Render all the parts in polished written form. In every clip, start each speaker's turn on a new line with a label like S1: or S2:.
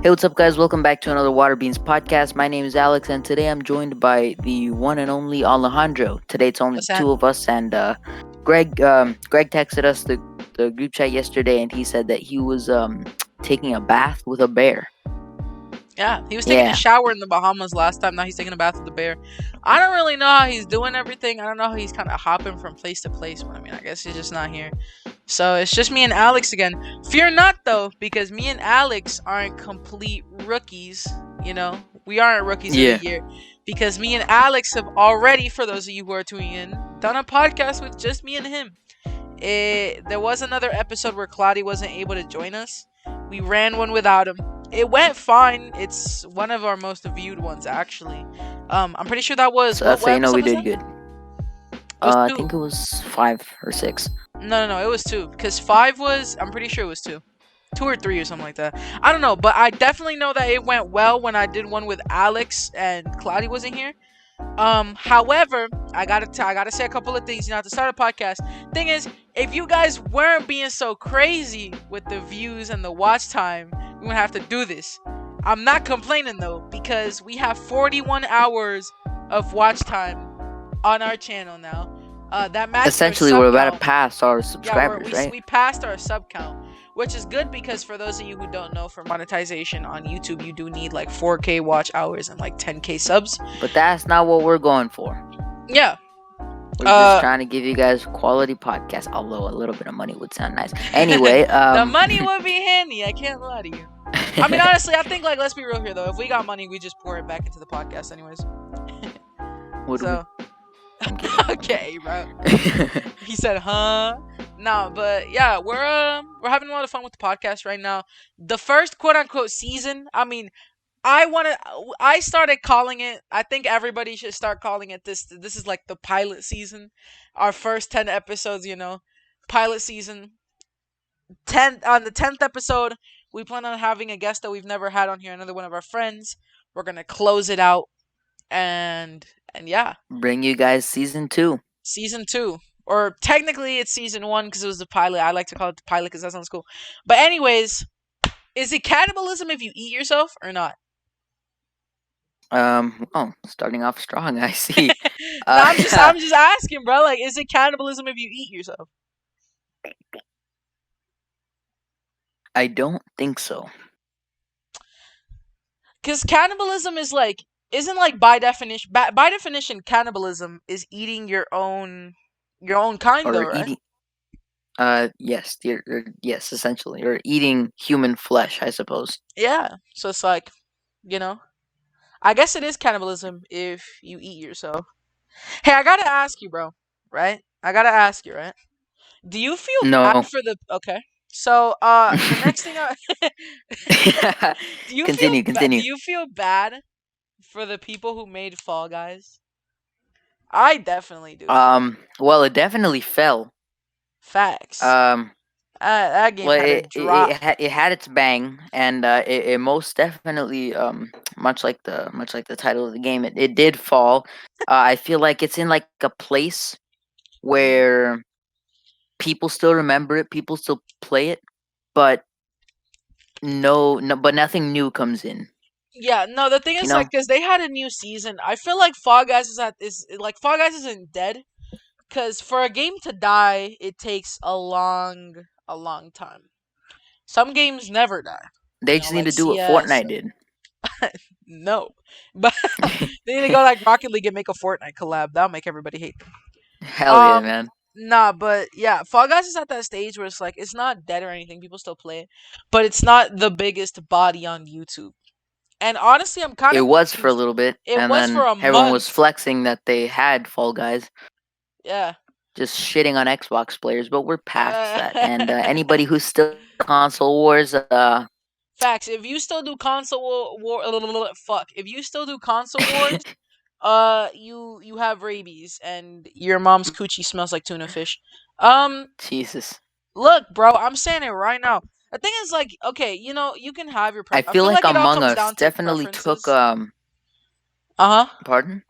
S1: Hey, what's up, guys? Welcome back to another Waterbeans podcast. My name is Alex, and today I'm joined by the one and only Alejandro. Today it's only
S2: What's
S1: the
S2: that?
S1: two of us, and Greg. Greg texted us the group chat yesterday, and he said that he was taking a bath with a bear.
S2: Yeah, he was taking a
S1: Yeah,
S2: shower in the Bahamas last time. Now he's taking a bath with the bear. I don't really know how he's doing everything. I don't know how he's kind of hopping from place to place. But I mean, I guess he's just not here. So it's just me and Alex again. Fear not, though, because me and Alex aren't complete rookies. You know, we aren't rookies of
S1: yeah.
S2: the year. Because me and Alex have already, for those of you who are tuning in, done a podcast with just me and him. There was another episode where Claudia wasn't able to join us. We ran one without him. It went fine. It's one of our most viewed ones, actually. I'm pretty sure that was
S1: So that's how
S2: what
S1: you know
S2: episode
S1: we
S2: was
S1: did
S2: that?
S1: good.
S2: It was
S1: I
S2: two.
S1: think it was 5 or 6.
S2: No. It was two. Because 5 was. I'm pretty sure it was 2. 2 or 3 or something like that. I don't know, but I definitely know that it went well when I did one with Alex and Claudia wasn't here. However, I gotta say a couple of things. To start a podcast. Thing is, if you guys weren't being so crazy with the views and the watch time, we wouldn't have to do this. I'm not complaining though, because we have 41 hours of watch time on our channel now. That matches our
S1: Essentially,
S2: sub
S1: we're about to
S2: count.
S1: pass our
S2: Yeah,
S1: subscribers, right?
S2: we passed our sub count, which is good because for those of you who don't know, for monetization on YouTube, you do need like 4K watch hours and like 10K subs.
S1: But that's not what we're going for.
S2: Yeah.
S1: We're just trying to give you guys quality podcast, although a little bit of money would sound nice. Anyway,
S2: the money would be handy. I can't lie to you. I mean, honestly, I think let's be real here though. If we got money, we just pour it back into the podcast, anyways.
S1: Would
S2: So, okay, bro. He said, "Huh?" No, but yeah, we're having a lot of fun with the podcast right now. The first quote unquote season. I mean, I started calling it. I think everybody should start calling it this. This is like the pilot season. Our first 10 episodes, pilot season. On the 10th episode, we plan on having a guest that we've never had on here, another one of our friends. We're gonna close it out, and yeah,
S1: bring you guys season 2.
S2: season 2, or technically it's season 1 because it was the pilot. I like to call it the pilot because that sounds cool. But anyways, is it cannibalism if you eat yourself or not?
S1: Starting off strong, I see.
S2: No, I'm just asking, bro. Like, is it cannibalism if you eat yourself?
S1: I don't think so.
S2: Because cannibalism is like, isn't like by definition, by definition, cannibalism is eating your own kind, though,
S1: Or
S2: right?
S1: eating. Yes, yes, essentially, or eating human flesh, I suppose.
S2: Yeah. So it's like, I guess it is cannibalism if you eat yourself. Hey, I gotta ask you, bro. Right? I gotta ask you, right? Do you feel bad
S1: No.
S2: for the? Okay. So, the next thing do you feel
S1: Continue.
S2: do you feel bad for the people who made Fall Guys? I definitely do.
S1: Well, it definitely fell.
S2: Facts.
S1: Um,
S2: That game
S1: well,
S2: had a drop.
S1: it had its bang, and it most definitely much like the title of the game, it did fall. I feel like it's in like a place where people still remember it, people still play it, but but nothing new comes in.
S2: Yeah, no, the thing
S1: You
S2: is,
S1: know,
S2: like, because they had a new season, I feel like Fall Guys Fall Guys isn't dead. Because for a game to die, it takes a long time. Some games never die.
S1: they just need
S2: Like
S1: to do what
S2: CS.
S1: Fortnite did.
S2: No. But they need to go like Rocket League and make a Fortnite collab. That'll make everybody hate them.
S1: Hell yeah,
S2: Um,
S1: man.
S2: nah, but yeah, Fall Guys is at that stage where it's like, it's not dead or anything. People still play it. But it's not the biggest body on YouTube. And honestly, I'm kind
S1: It
S2: of
S1: was for a
S2: confused.
S1: little bit,
S2: It
S1: and
S2: was for
S1: then
S2: a
S1: everyone
S2: month.
S1: was flexing that they had Fall Guys,
S2: Yeah.
S1: just shitting on Xbox players. But we're past that, and
S2: Uh,
S1: anybody who's still console wars,
S2: Facts. If you still do fuck. If you still do console wars, you have rabies and your mom's coochie smells like tuna fish. Um,
S1: Jesus.
S2: Look, bro, I'm saying it right now. The thing is, like, okay, you can have your
S1: I
S2: I
S1: feel
S2: feel
S1: like
S2: like it all
S1: Among
S2: comes
S1: Us
S2: down to
S1: definitely took
S2: preferences. Uh huh.
S1: pardon?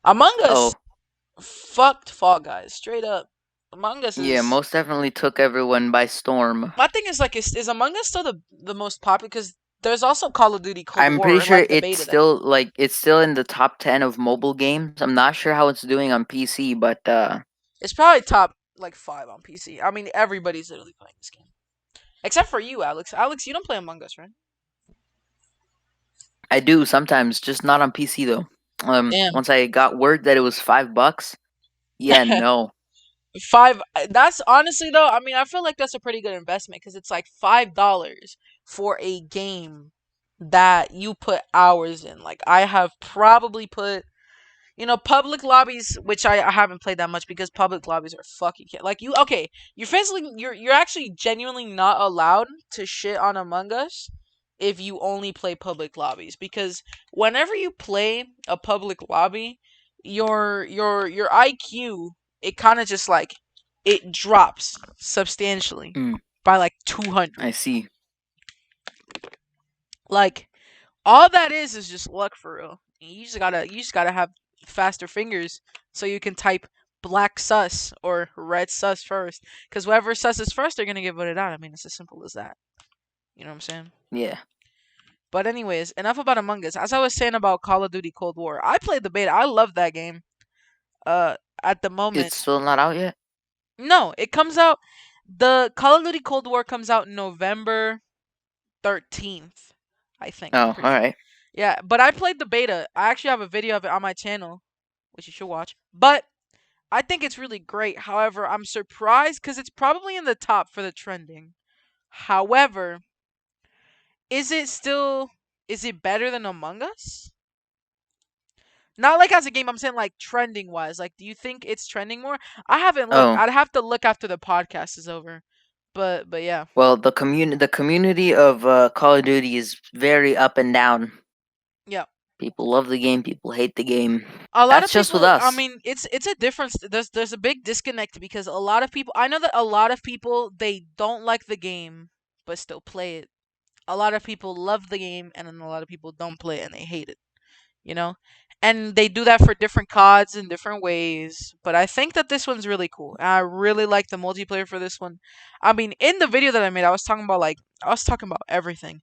S2: Among
S1: Oh,
S2: Us fucked Fall Guys straight up. Among Us
S1: yeah,
S2: is.
S1: most definitely took everyone by storm.
S2: My thing is like, is Among Us still the most popular? Because There's also Call of Duty Cold
S1: I'm pretty
S2: War,
S1: sure
S2: like the beta that came out.
S1: it's still in the top 10 of mobile games. I'm not sure how it's doing on PC, but
S2: It's probably top like 5 on PC. I mean, everybody's literally playing this game. Except for you, Alex. Alex, you don't play Among Us, right?
S1: I do sometimes, just not on PC though.
S2: Damn.
S1: Once I got word that it was $5, yeah, no.
S2: Five. That's honestly though. I mean, I feel like that's a pretty good investment because it's like $5 for a game that you put hours in. Like I have probably put, public lobbies, which I haven't played that much because public lobbies are fucking like you. Okay, you're physically you're actually genuinely not allowed to shit on Among Us if you only play public lobbies because whenever you play a public lobby, your IQ, it kind of just like it drops substantially
S1: Mm,
S2: by like 200.
S1: I see.
S2: Like all that is just luck for real. You just gotta have faster fingers so you can type black sus or red sus first. Because whoever sus is first, they're gonna get voted out. I mean, it's as simple as that. You know what I'm saying?
S1: Yeah,
S2: But anyways, enough about Among Us. As I was saying about Call of Duty Cold War, I played the beta. I love that game. At the moment,
S1: it's still not out yet.
S2: no, it comes out. The Call of Duty Cold War comes out November 13th. I think. I'm
S1: Oh,
S2: pretty
S1: all
S2: sure.
S1: right.
S2: Yeah, but I played the beta. I actually have a video of it on my channel, which you should watch. But I think it's really great. However, I'm surprised because it's probably in the top for the trending. However, is it still is it better than Among Us? Not like as a game, I'm saying like trending wise. Like, do you think it's trending more? I haven't looked.
S1: Oh,
S2: I'd have to look after the podcast is over. But yeah.
S1: well, the community of Call of Duty is very up and down.
S2: Yeah.
S1: People love the game, people hate the game.
S2: A lot of
S1: That's just with
S2: people, I
S1: us.
S2: mean, it's a difference. There's a big disconnect because a lot of people, I know that a lot of people they don't like the game but still play it. A lot of people love the game and then a lot of people don't play it and they hate it, you know? And they do that for different CODs in different ways, but I think that this one's really cool. And I really like the multiplayer for this one. I mean, in the video that I made, I was talking about everything.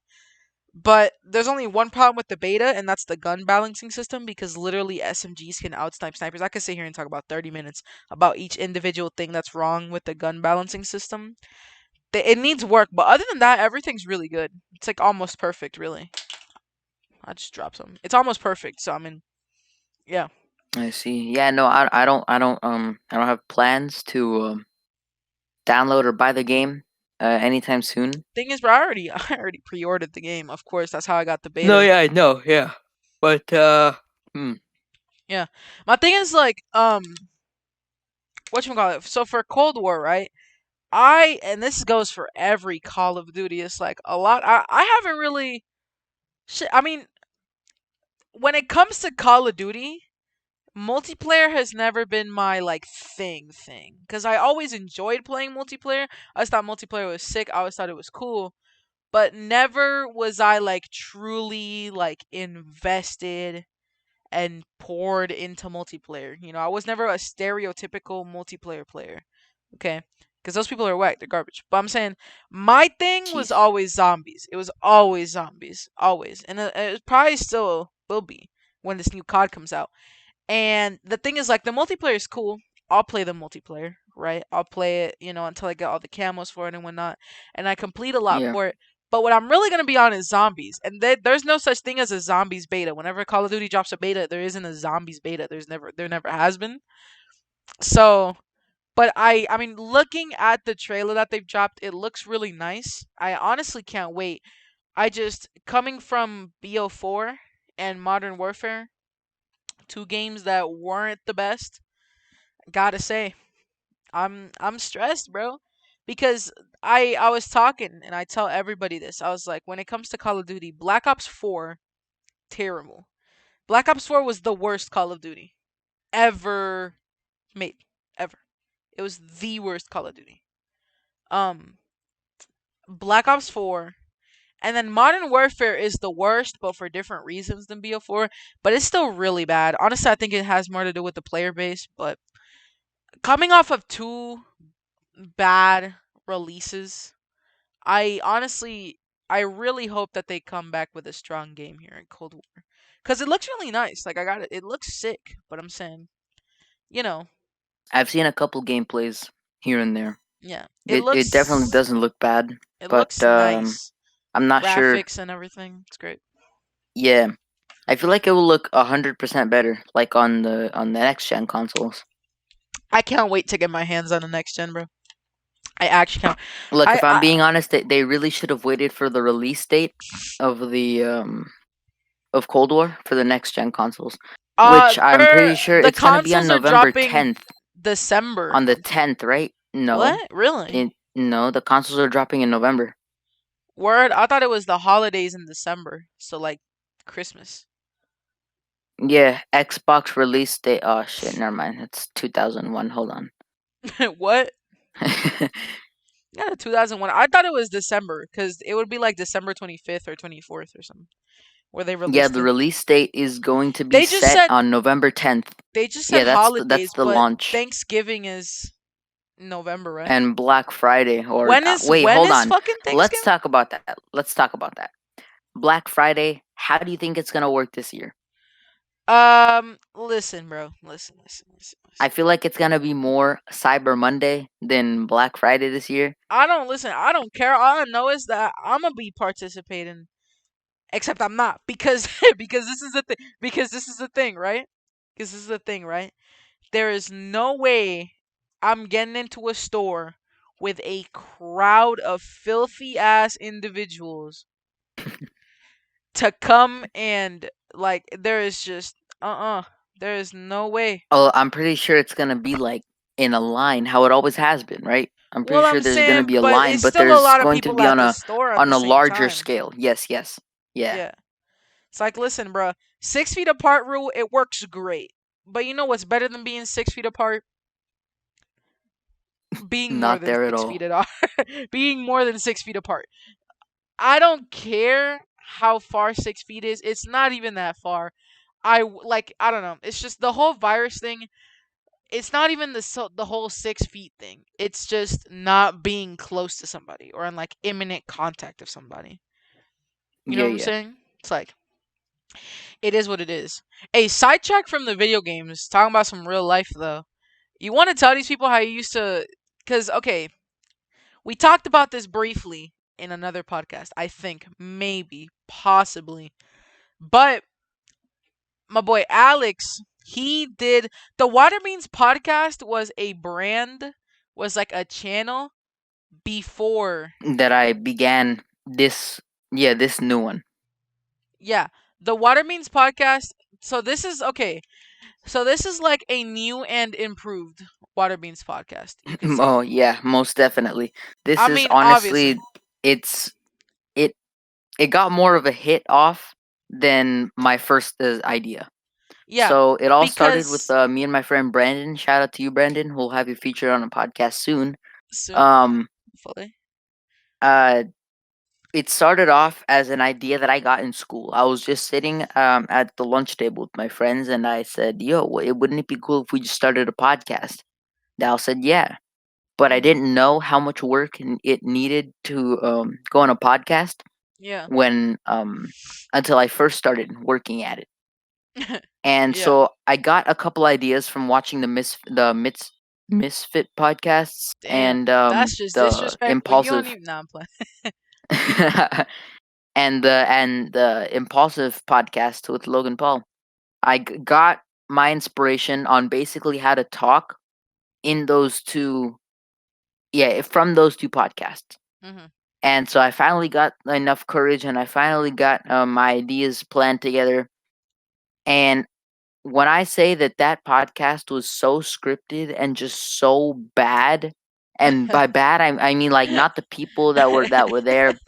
S2: But there's only one problem with the beta, and that's the gun balancing system because literally SMGs can outsnipe snipers. I could sit here and talk about 30 minutes about each individual thing that's wrong with the gun balancing system. It needs work, but other than that, everything's really good. It's like almost perfect, really. I just dropped some. It's almost perfect, so I mean, yeah.
S1: I see. Yeah, no, I don't have plans to download or buy the game anytime soon.
S2: Thing is, bro, I already pre-ordered the game. Of course, that's how I got the
S1: No,
S2: beta.
S1: yeah, I know, yeah. But hmm.
S2: Yeah. My thing is like, whatchamacallit? So for Cold War, right? And this goes for every Call of Duty. It's like a lot. I haven't really. Shit. I mean, when it comes to Call of Duty, multiplayer has never been my like thing. Because I always enjoyed playing multiplayer. I always thought multiplayer was sick. I always thought it was cool. But never was I like truly like invested and poured into multiplayer. I was never a stereotypical multiplayer player. Okay? Because those people are whack, they're garbage. But I'm saying my thing was
S1: Jeez.
S2: always zombies. It was always zombies. Always. And it probably still will be when this new COD comes out. And the thing is, like, the multiplayer is cool. I'll play the multiplayer, right? I'll play it, until I get all the camos for it and whatnot. And I complete a lot
S1: Yeah.
S2: for it. But what I'm really going to be on is zombies. And there's no such thing as a zombies beta. Whenever Call of Duty drops a beta, there isn't a zombies beta. There never has been. So, but I mean, looking at the trailer that they've dropped, it looks really nice. I honestly can't wait. Coming from BO4 and Modern Warfare, two games that weren't the best, gotta say, I'm stressed, bro. Because I was talking and I tell everybody this. I was like, when it comes to Call of Duty, Black Ops 4, terrible. Black Ops 4 was the worst Call of Duty ever made. Ever. It was the worst Call of Duty. Um Black Ops 4, and then Modern Warfare is the worst, but for different reasons than BO4. But it's still really bad. Honestly, I think it has more to do with the player base. But coming off of two bad releases, I honestly I really hope that they come back with a strong game here in Cold War, because it looks really nice. Like I got it, it looks sick. But I'm saying, you know,
S1: I've seen a couple gameplays here and there.
S2: yeah,
S1: It definitely doesn't look bad,
S2: it
S1: but
S2: looks nice,
S1: I'm not sure.
S2: graphics and everything. It's great.
S1: Yeah, I feel like it will look 100% better, like on the next gen consoles.
S2: I can't wait to get my hands on the next gen, bro. I actually can't.
S1: Look, if I'm
S2: I
S1: being honest, they really should have waited for the release date of the of Cold War for the next gen consoles, which I'm
S2: they're
S1: pretty sure
S2: the
S1: it's gonna be on
S2: consoles are
S1: November
S2: dropping
S1: 10th.
S2: December.
S1: On the 10th, right? No,
S2: What? Really?
S1: no, the consoles are dropping in November.
S2: Word? I thought it was the holidays in December. So like Christmas.
S1: Yeah, Xbox release date. Oh shit, never mind. It's 2001. Hold on.
S2: What? Yeah, 2001. I thought it was December because it would be like December 25th or 24th or something where they
S1: Yeah,
S2: released
S1: the
S2: it.
S1: release date is going to be
S2: They just
S1: set
S2: said
S1: on November 10th.
S2: they just said
S1: Yeah, that's
S2: holidays,
S1: the
S2: but
S1: launch.
S2: Thanksgiving is November, right?
S1: And Black Friday or
S2: When is
S1: wait,
S2: when
S1: hold
S2: is
S1: on.
S2: fucking
S1: Let's
S2: Thanksgiving?
S1: talk about that. Let's talk about that. Black Friday, how do you think it's going to work this year?
S2: Listen, bro. Listen.
S1: I feel like it's going to be more Cyber Monday than Black Friday this year.
S2: I don't listen. I don't care. All I know is that I'm gonna be participating. Except I'm not because because this is the thing. Because this is the thing, right? Because this is the thing, right? There is no way I'm getting into a store with a crowd of filthy ass individuals to come and like there is just there is no way.
S1: Oh, I'm pretty sure it's going to be like in a line how it always has been, right? I'm pretty
S2: Well,
S1: sure
S2: I'm
S1: there's going to
S2: saying,
S1: be a
S2: but
S1: line,
S2: it's
S1: but
S2: still a
S1: there's
S2: lot of
S1: going to
S2: people
S1: be
S2: at the store at
S1: on
S2: the
S1: a
S2: same
S1: larger
S2: time.
S1: scale. Yes, yes. Yeah.
S2: Yeah. It's like, listen, bro, 6 feet apart rule, it works great. But you know what's better than being 6 feet apart? Being more
S1: Not
S2: than
S1: there at
S2: 6
S1: all.
S2: feet apart. Being more than 6 feet apart. I don't care how far 6 feet is. It's not even that far. Like I don't know. It's just the whole virus thing. It's not even the whole 6 feet thing. It's just not being close to somebody or in like imminent contact of somebody. You know
S1: Yeah,
S2: what I'm
S1: yeah.
S2: saying? It's like it is what it is. A sidetrack from the video games. Talking about some real life though. You want to tell these people how you used to? Because okay, we talked about this briefly in another podcast. I think maybe, possibly, but my boy Alex, he did the Waterbeans podcast was a brand, was like a channel before.
S1: That I began this, yeah, this new one.
S2: Yeah, the Waterbeans podcast. So this is okay. So this is like a new and improved Waterbeans podcast, you could say.
S1: Oh, yeah, most definitely. This
S2: I
S1: is
S2: mean, obviously,
S1: honestly, it's it it got more of a hit off than my first idea.
S2: yeah,
S1: So it all started with
S2: because
S1: me and my friend Brandon. Shout out to you, Brandon. We'll have you featured on a podcast soon.
S2: soon,
S1: Um,
S2: hopefully.
S1: uh, it started off as an idea that I got in school. I was just sitting at the lunch table with my friends, and I said, "Yo, wouldn't it be cool if we just started a podcast?" Dal said, "Yeah," but I
S2: Hmm.
S1: didn't know how much work it needed to go on a podcast
S2: Yeah.
S1: when until I first started working at it. And
S2: Yeah.
S1: so I got a couple ideas from watching Misfit podcasts
S2: Damn.
S1: and
S2: That's just
S1: the
S2: disrespectful. You don't
S1: impulsive
S2: even. Nah, I'm playing.
S1: and the impulsive podcast with Logan Paul. I got my inspiration on basically how to talk in those two, yeah, from those two podcasts.
S2: Hmm.
S1: And so I finally got enough courage, and I finally got my ideas planned together. And when I say that that podcast was so scripted and just so bad, and by bad I mean like not the people that were there.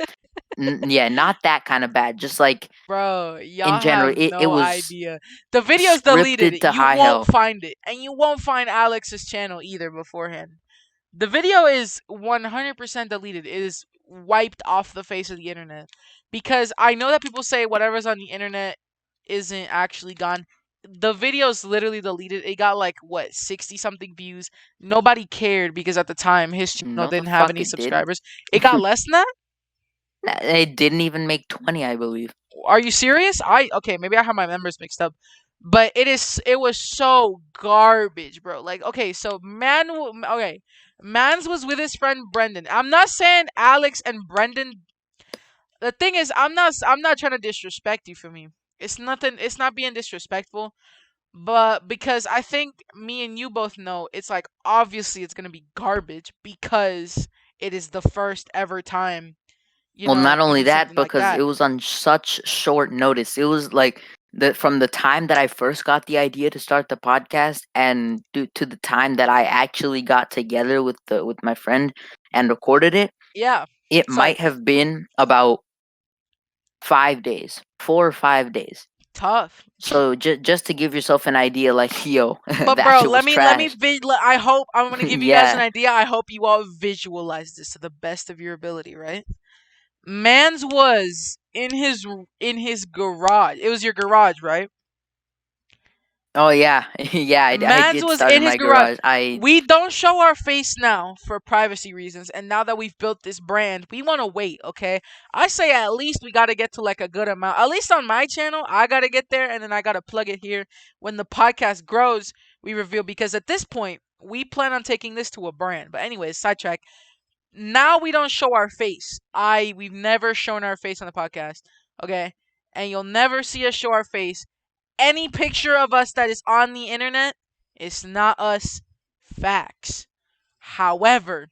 S1: Yeah, not that kind of bad. Just like
S2: Bro,
S1: in
S2: y'all
S1: general,
S2: have
S1: it
S2: no
S1: was
S2: idea. The video's deleted.
S1: scripted to
S2: You
S1: high
S2: won't
S1: hell.
S2: find it. And you won't find Alex's channel either beforehand. The video is 100% deleted. It is wiped off the face of the internet. Because I know that people say whatever's on the internet isn't actually gone. The video's literally deleted. It got like, what, 60 something views. Nobody cared because at the time his channel
S1: No, the
S2: didn't have
S1: fuck
S2: any
S1: it didn't.
S2: subscribers. It got less than that?
S1: It didn't even make 20, I believe.
S2: Are you serious? I okay, maybe I have my numbers mixed up. But it was so garbage, bro. Like okay, so okay. Mans was with his friend Brendan. I'm not saying Alex and Brendan. The thing is, I'm not trying to disrespect you for me. It's nothing, it's not being disrespectful, but because I think me and you both know it's like obviously it's going to be garbage because it is the first ever time,
S1: Well, not
S2: we
S1: only
S2: do
S1: that,
S2: something like
S1: because it
S2: that.
S1: was on such short notice. It was like from the time that I first got the idea to start the podcast and to the time that I actually got together with my friend and recorded it,
S2: Yeah.
S1: it
S2: It's like
S1: might have been about 5 days, 4 or 5 days.
S2: tough.
S1: So just to give yourself an idea, like yo,
S2: But
S1: that
S2: bro,
S1: shit was trash.
S2: I hope I'm going to give you guys an
S1: Yeah.
S2: idea. I hope you all visualize this to the best of your ability, right? Mans was in his garage. It was your garage, right?
S1: Oh yeah, yeah. I
S2: Mans
S1: did
S2: was
S1: start
S2: in
S1: in
S2: his
S1: my
S2: garage.
S1: garage. I
S2: We don't show our face now for privacy reasons, and now that we've built this brand, we want to wait. Okay, I say at least we got to get to like a good amount. At least on my channel, I got to get there, and then I got to plug it here. When the podcast grows, we reveal because at this point we plan on taking this to a brand. But anyways, sidetrack. Now we don't show our face. We've never shown our face on the podcast. Okay, and you'll never see us show our face. Any picture of us that is on the internet is not us. Facts. However,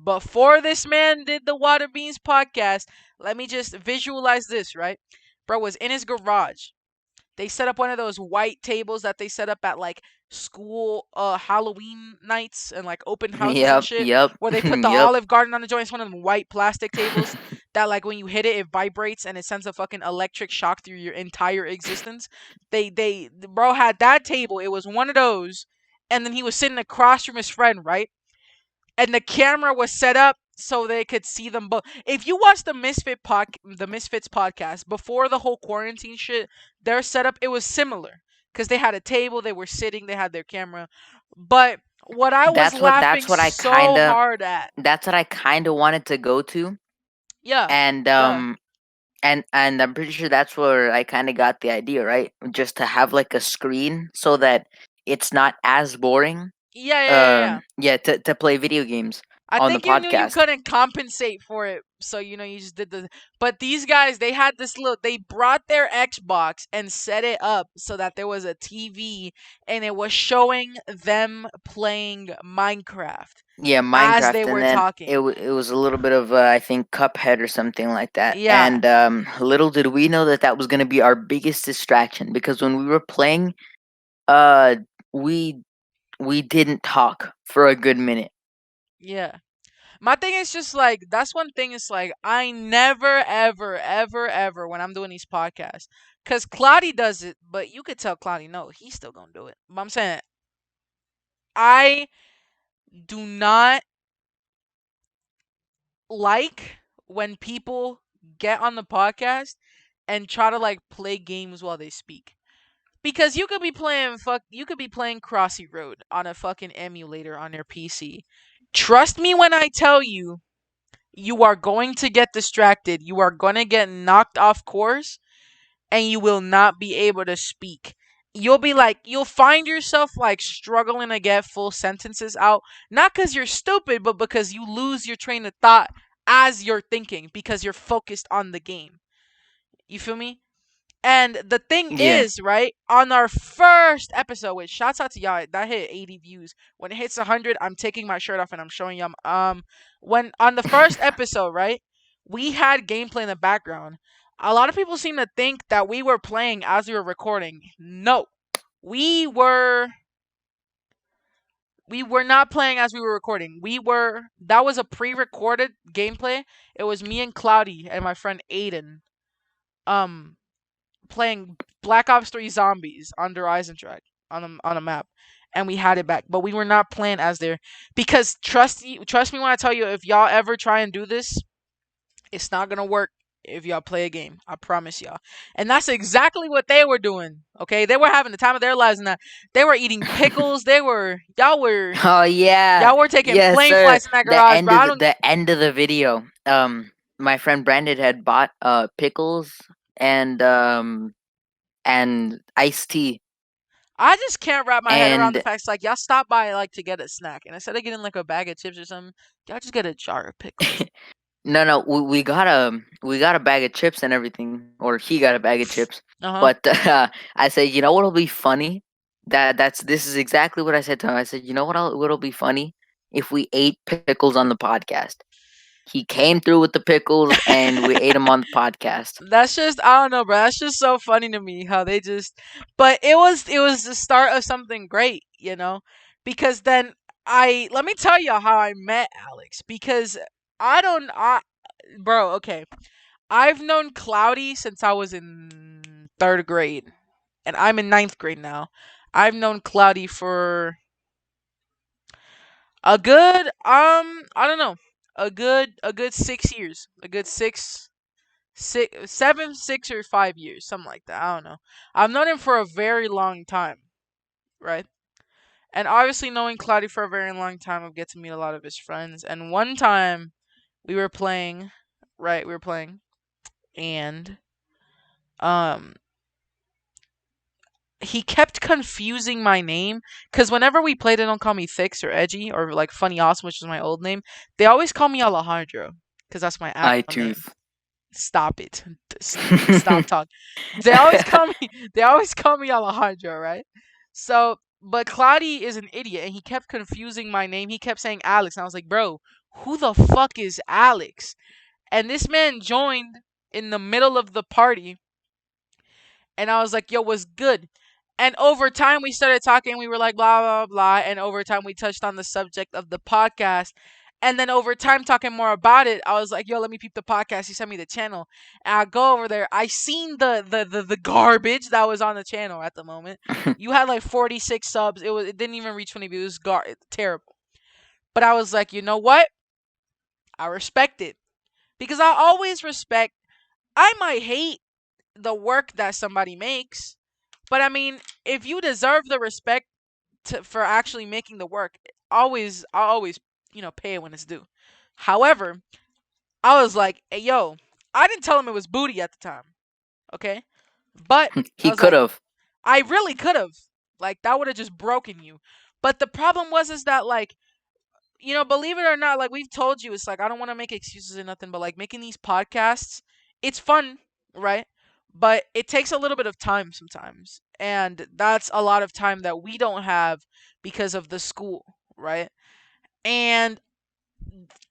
S2: before this man did the Waterbeans podcast, let me just visualize this, right? Bro was in his garage. They set up one of those white tables that they set up at like school Halloween nights and like open houses and
S1: yep,
S2: shit,
S1: yep,
S2: where they put the
S1: yep.
S2: Olive Garden on the joint. It's one of them white plastic tables that like when you hit it, it vibrates and it sends a fucking electric shock through your entire existence. The bro had that table. It was one of those, and then he was sitting across from his friend, right? And the camera was set up so they could see them both. If you watch the Misfits podcast before the whole quarantine shit, their setup it was similar because they had a table, they were sitting, they had their camera. But what I was
S1: That's what
S2: laughing
S1: that's what I
S2: so
S1: kind of
S2: hard at,
S1: that's what I kind of wanted to go to,
S2: yeah,
S1: and
S2: yeah,
S1: I'm pretty sure that's where I kind of got the idea, right? Just to have like a screen so that it's not as boring.
S2: yeah, yeah, yeah, yeah.
S1: Yeah, to play video games
S2: I
S1: on the
S2: think you knew you
S1: podcast.
S2: couldn't compensate for it, so you just did the. But these guys, they had this little. They brought their Xbox and set it up so that there was a TV, and it was showing them playing Minecraft
S1: Yeah,
S2: as they
S1: Minecraft, and
S2: were
S1: then
S2: talking.
S1: it was a little bit of I think Cuphead or something like that.
S2: Yeah,
S1: And little did we know that that was going to be our biggest distraction, because when we were playing, uh, we we didn't talk for a good minute.
S2: yeah. My thing is just like that's one thing. Is like I never, ever, ever, ever when I'm doing these podcasts, cause Claudia does it, but you could tell Claudia no, he's still gonna do it. But I'm saying I do not like when people get on the podcast and try to like play games while they speak. Because you could be playing Crossy Road on a fucking emulator on your PC. Trust me when I tell you, you are going to get distracted. You are going to get knocked off course and you will not be able to speak. You'll find yourself like struggling to get full sentences out, not because you're stupid, but because you lose your train of thought as you're thinking because you're focused on the game. You feel me? And the thing
S1: Yeah.
S2: is, right, on our first episode, which shouts out to y'all, that hit 80 views. When it hits 100, I'm taking my shirt off and I'm showing y'all. When on the first episode, right, we had gameplay in the background. A lot of people seem to think that we were playing as we were recording. No, we were we were not playing as we were recording. That was a pre-recorded gameplay. It was me and Cloudy and my friend Aiden. Um, playing Black Ops 3 Zombies under Eisentrack on a map, and we had it back. But we were not playing as there because trust me when I tell you, if y'all ever try and do this, it's not gonna work. If y'all play a game, I promise y'all. And that's exactly what they were doing. Okay, they were having the time of their lives, and that they were eating pickles.
S1: Oh yeah.
S2: Y'all were taking
S1: Yes,
S2: plane
S1: sir.
S2: flights in that garage, bro. I don't.
S1: The end of the video. my friend Brandon had bought pickles and iced tea.
S2: I just can't wrap my head around the
S1: And
S2: facts like y'all stop by like to get a snack, and instead of getting like a bag of chips or something, y'all just get a jar of pickles.
S1: no, we got a bag of chips and everything, or he got a bag of chips.
S2: Uh huh.
S1: But I said, you know what'll be funny? This is exactly what I said to him. I said, you know what'll be funny if we ate pickles on the podcast. He came through with the pickles, and we ate them on the podcast.
S2: That's just I don't know, bro. That's just so funny to me how they just. But it was the start of something great, because then I let me tell you how I met Alex because I don't I bro okay I've known Cloudy since I was in third grade and I'm in ninth grade now. I've known Cloudy for a good I don't know a good 6 years, a good 7, 6 or 5 years, something like that. I don't know. I've known him for a very long time, right? And obviously, knowing Cloudy for a very long time, I've get to meet a lot of his friends. And one time, we were playing, right? We were playing, and um, he kept confusing my name because whenever we play, they don't call me Thix or Edgy or like Funny Awesome, which is my old name. They always call me Alejandro because that's my
S1: Eye
S2: actual name.
S1: tooth.
S2: Stop it. Stop talking. They always call me they always call me Alejandro, right? So but Cloudy is an idiot and he kept confusing my name. He kept saying Alex and I was like, bro, who the fuck is Alex? And this man joined in the middle of the party and I was like, yo, what's good? And over time, we started talking. We were like, blah, blah, blah. And over time, we touched on the subject of the podcast. And then over time, talking more about it, I was like, yo, let me peep the podcast. He sent me the channel. And I go over there. I seen the garbage that was on the channel at the moment. You had like 46 subs. It didn't even reach 20 views. It was terrible. But I was like, you know what? I respect it. Because I always respect, I might hate the work that somebody makes. But I mean, if you deserve the respect for actually making the work, I always pay it when it's due. However, I was like, hey, yo, I didn't tell him it was booty at the time, okay? But I
S1: He
S2: was
S1: could
S2: like,
S1: have.
S2: I really could have, like that would have just broken you. But the problem was is that like believe it or not, like we've told you, it's like I don't want to make excuses or nothing, but like making these podcasts, it's fun, right? But it takes a little bit of time sometimes. And that's a lot of time that we don't have because of the school, right? And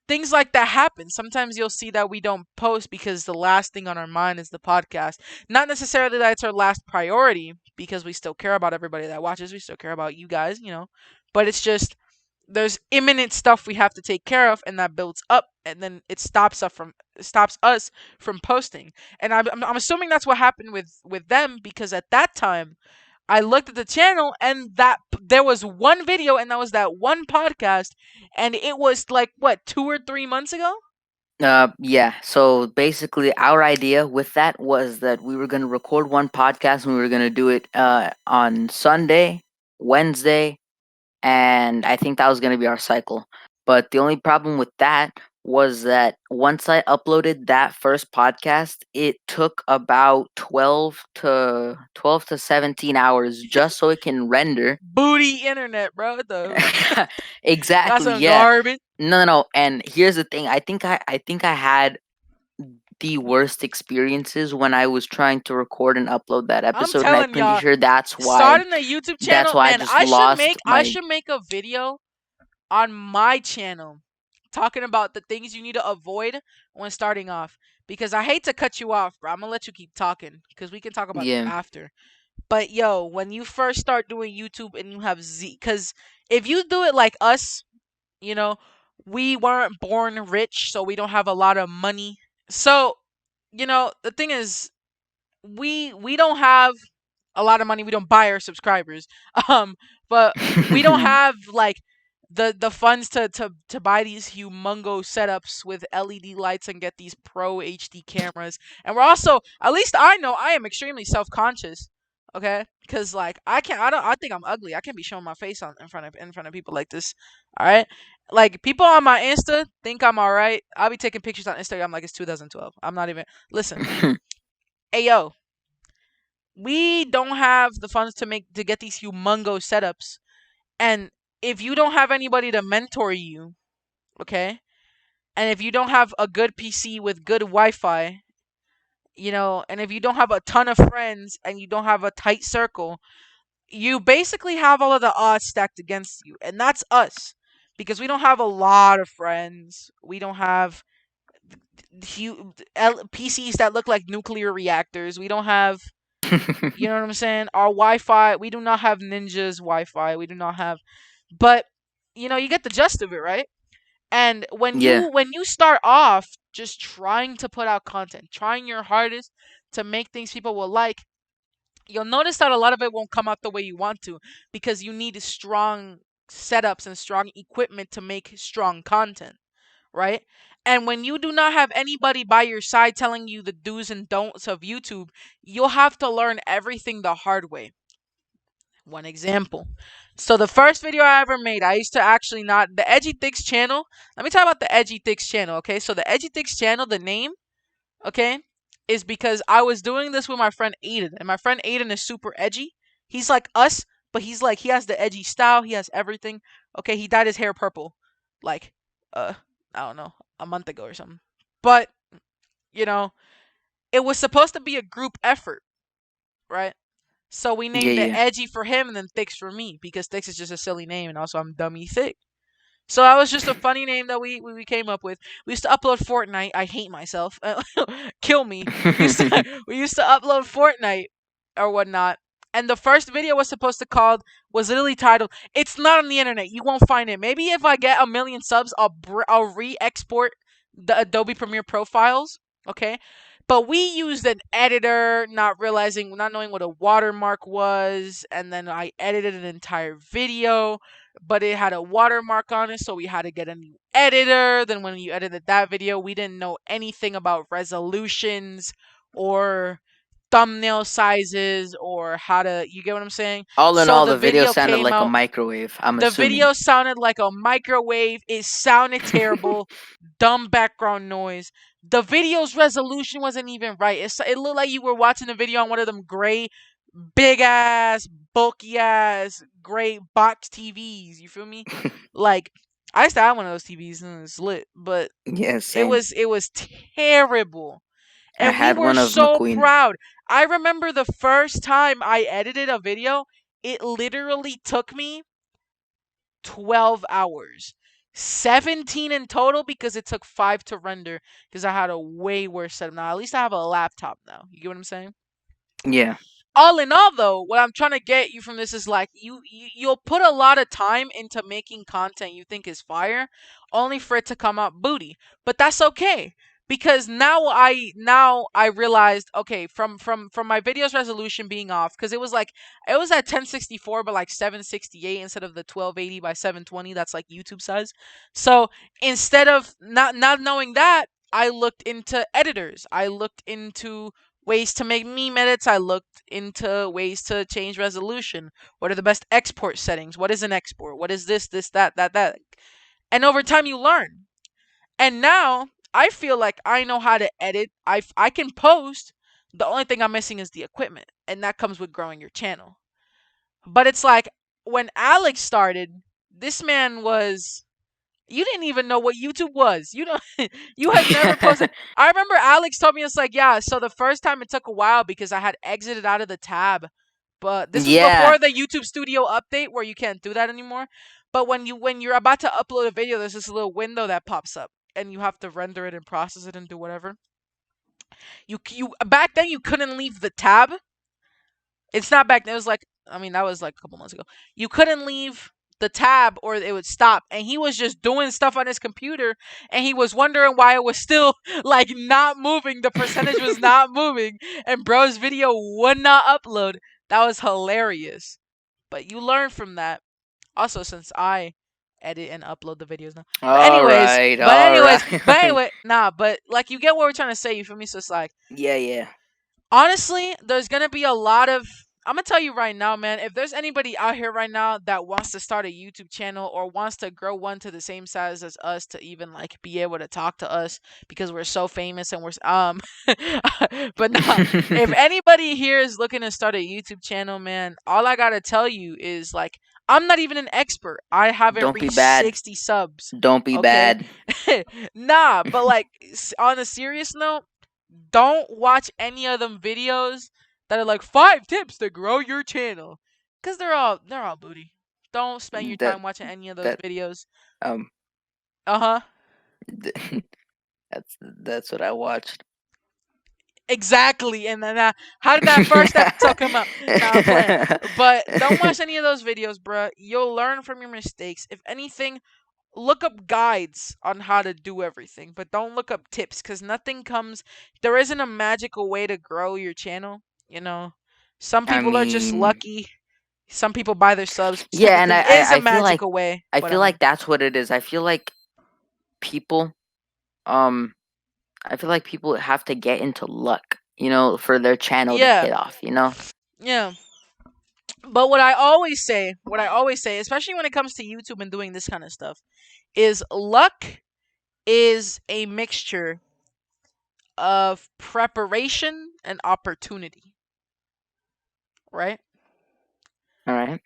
S2: things like that happen. Sometimes you'll see that we don't post because the last thing on our mind is the podcast. Not necessarily that it's our last priority because we still care about everybody that watches. We still care about you guys. But it's just there's imminent stuff we have to take care of and that builds up and then it stops us from posting. And I'm assuming that's what happened with them because at that time I looked at the channel and that there was one video and that was that one podcast and it was like what 2 or 3 months ago.
S1: Yeah. So basically, our idea with that was that we were going to record one podcast and we were going to do it on Sunday, Wednesday, and I think that was going to be our cycle. But the only problem with that was that once I uploaded that first podcast, it took about 12 to 17 hours just so it can render.
S2: Booty internet, bro. What that's
S1: Exactly,
S2: some
S1: yeah.
S2: garbage.
S1: No. And here's the thing. I think I had the worst experiences when I was trying to record and upload that
S2: I'm
S1: episode, and I'm
S2: telling
S1: pretty
S2: y'all,
S1: sure
S2: starting a YouTube
S1: that's
S2: channel,
S1: why I
S2: man.
S1: just
S2: I should make
S1: lost
S2: I
S1: my.
S2: should make a video on my channel talking about the things you need to avoid when starting off. Because I hate to cut you off, bro. I'm gonna let you keep talking because we can talk about that
S1: Yeah.
S2: after. But yo, when you first start doing YouTube and you have because if you do it like us, you know, we weren't born rich, so we don't have a lot of money. So, the thing is, we don't have a lot of money. We don't buy our subscribers. Um, but we don't have like the funds to buy these humongo setups with LED lights and get these pro HD cameras. And we're also, at least I know, I am extremely self conscious Okay, because like I can't. I don't. I think I'm ugly. I can't be showing my face on in front of people like this. All right, like people on my Insta think I'm all right. I'll be taking pictures on Instagram like it's 2012. I'm not even. Listen, hey yo, we don't have the funds to get these humongous setups, and if you don't have anybody to mentor you, okay, and if you don't have a good PC with good Wi-Fi, and if you don't have a ton of friends and you don't have a tight circle, you basically have all of the odds stacked against you. And that's us. Because we don't have a lot of friends. We don't have PCs that look like nuclear reactors. We don't have, you know what I'm saying? Our Wi Fi, we do not have Ninja's Wi Fi. We do not have, but, you get the gist of it, right? And when
S1: Yeah.
S2: you start off just trying to put out content, trying your hardest to make things people will like, you'll notice that a lot of it won't come out the way you want to because you need strong setups and strong equipment to make strong content, right? And when you do not have anybody by your side telling you the do's and don'ts of YouTube, you'll have to learn everything the hard way. One example. So the first video I ever made, I used to actually not the Edgy Thicks channel. Let me talk about the Edgy Thicks channel, okay? So the Edgy Thicks channel, the name, okay, is because I was doing this with my friend Aiden, and my friend Aiden is super edgy. He's like us, but he's like he has the edgy style. He has everything. Okay, he dyed his hair purple, like uh, I don't know, a month ago or something. But you know, it was supposed to be a group effort, right? So we
S1: Yeah,
S2: named it
S1: yeah.
S2: Edgy for him and then Thicks for me because Thicks is just a silly name, and also I'm dummy thick. So that was just a funny name that we came up with. We used to upload Fortnite. I hate myself. Kill me. We used to we used to upload Fortnite or whatnot. And the first video was literally titled "It's not on the internet. You won't find it." Maybe if I get a million subs, I'll re-export the Adobe Premiere Pro files. Okay, but we used an editor, not knowing what a watermark was, and then I edited an entire video, but it had a watermark on it, so we had to get a new editor. Then when you edited that video, we didn't know anything about resolutions or thumbnail sizes or how to, you get what I'm saying?
S1: All in
S2: So
S1: all,
S2: the
S1: the video
S2: video
S1: sounded
S2: came
S1: like a
S2: out.
S1: microwave, I'm
S2: The
S1: assuming.
S2: video sounded like a microwave. It sounded terrible. Dumb background noise. The video's resolution wasn't even right. It looked like you were watching a video on one of them gray, big ass, bulky ass, gray box TVs. You feel me? Like, I used to have one of those TVs and it's lit, but
S1: Yeah,
S2: it
S1: same.
S2: was it was terrible.
S1: I
S2: And we
S1: had
S2: were
S1: one of
S2: so
S1: McQueen.
S2: proud. I remember the first time I edited a video, it literally took me 12 hours. 17 in total because it took 5 to render because I had a way worse setup. Now, at least I have a laptop now. You get what I'm saying?
S1: Yeah.
S2: All in all, though, what I'm trying to get you from this is like you'll put a lot of time into making content you think is fire, only for it to come out booty. But that's okay because now I realized, okay, from my video's resolution being off, because it was at 1064 but like 768 instead of the 1280 by 720 that's like YouTube size. So instead of not knowing that, I looked into editors. I looked into ways to make meme edits. I looked into ways to change resolution. What are the best export settings? What is an export? What is this, that? And over time, you learn. And now I feel like I know how to edit. I can post. The only thing I'm missing is the equipment, and that comes with growing your channel. But it's like when Alex started, this man was, you didn't even know what YouTube was. You don't you had never posted. I remember Alex told me, it's like, yeah, so the first time it took a while because I had exited out of the tab. But this was
S1: Yeah.
S2: before the YouTube Studio update where you can't do that anymore. But when you're about to upload a video, there's this little window that pops up and you have to render it and process it and do whatever. You back then you couldn't leave the tab. It's not back then. It was like, I mean, that was like a couple months ago. You couldn't leave the tab or it would stop. And he was just doing stuff on his computer and he was wondering why it was still like not moving. The percentage was not moving and bro's video would not upload. That was hilarious. But you learn from that. Also, since I edit and upload the videos now. But
S1: All
S2: anyways,
S1: right.
S2: but
S1: All
S2: anyways, but
S1: right.
S2: anyway, nah, but like you get what we're trying to say, you feel me? So it's like,
S1: Yeah, yeah.
S2: honestly, there's gonna be a lot of, I'm gonna tell you right now, man. If there's anybody out here right now that wants to start a YouTube channel or wants to grow one to the same size as us to even like be able to talk to us because we're so famous and but nah, if anybody here is looking to start a YouTube channel, man, all I gotta tell you is like I'm not even an expert. I haven't
S1: Don't be
S2: reached
S1: bad.
S2: 60 subs.
S1: Don't be
S2: Okay,
S1: bad.
S2: nah, but like on a serious note, don't watch any of them videos that are like 5 tips to grow your channel, cause they're all booty. Don't spend your
S1: That
S2: time watching any of those
S1: that
S2: videos.
S1: um
S2: Uh huh.
S1: that's what I watched.
S2: Exactly. And then how did that first episode come out? Nah, I'm playing. But don't watch any of those videos, bruh. You'll learn from your mistakes. If anything, look up guides on how to do everything, but don't look up tips because nothing comes. There isn't a magical way to grow your channel. You know, some
S1: I
S2: people are just
S1: mean,
S2: lucky. Some people buy their subs.
S1: yeah, and
S2: Technically, is a
S1: I feel like
S2: magical way,
S1: I
S2: but I
S1: feel
S2: mean,
S1: like that's what it is. People um I feel like people have to get into luck, for their channel to
S2: yeah,
S1: hit off.
S2: yeah. But what I always say, especially when it comes to YouTube and doing this kind of stuff, is luck is a mixture of preparation and opportunity, right?
S1: All right.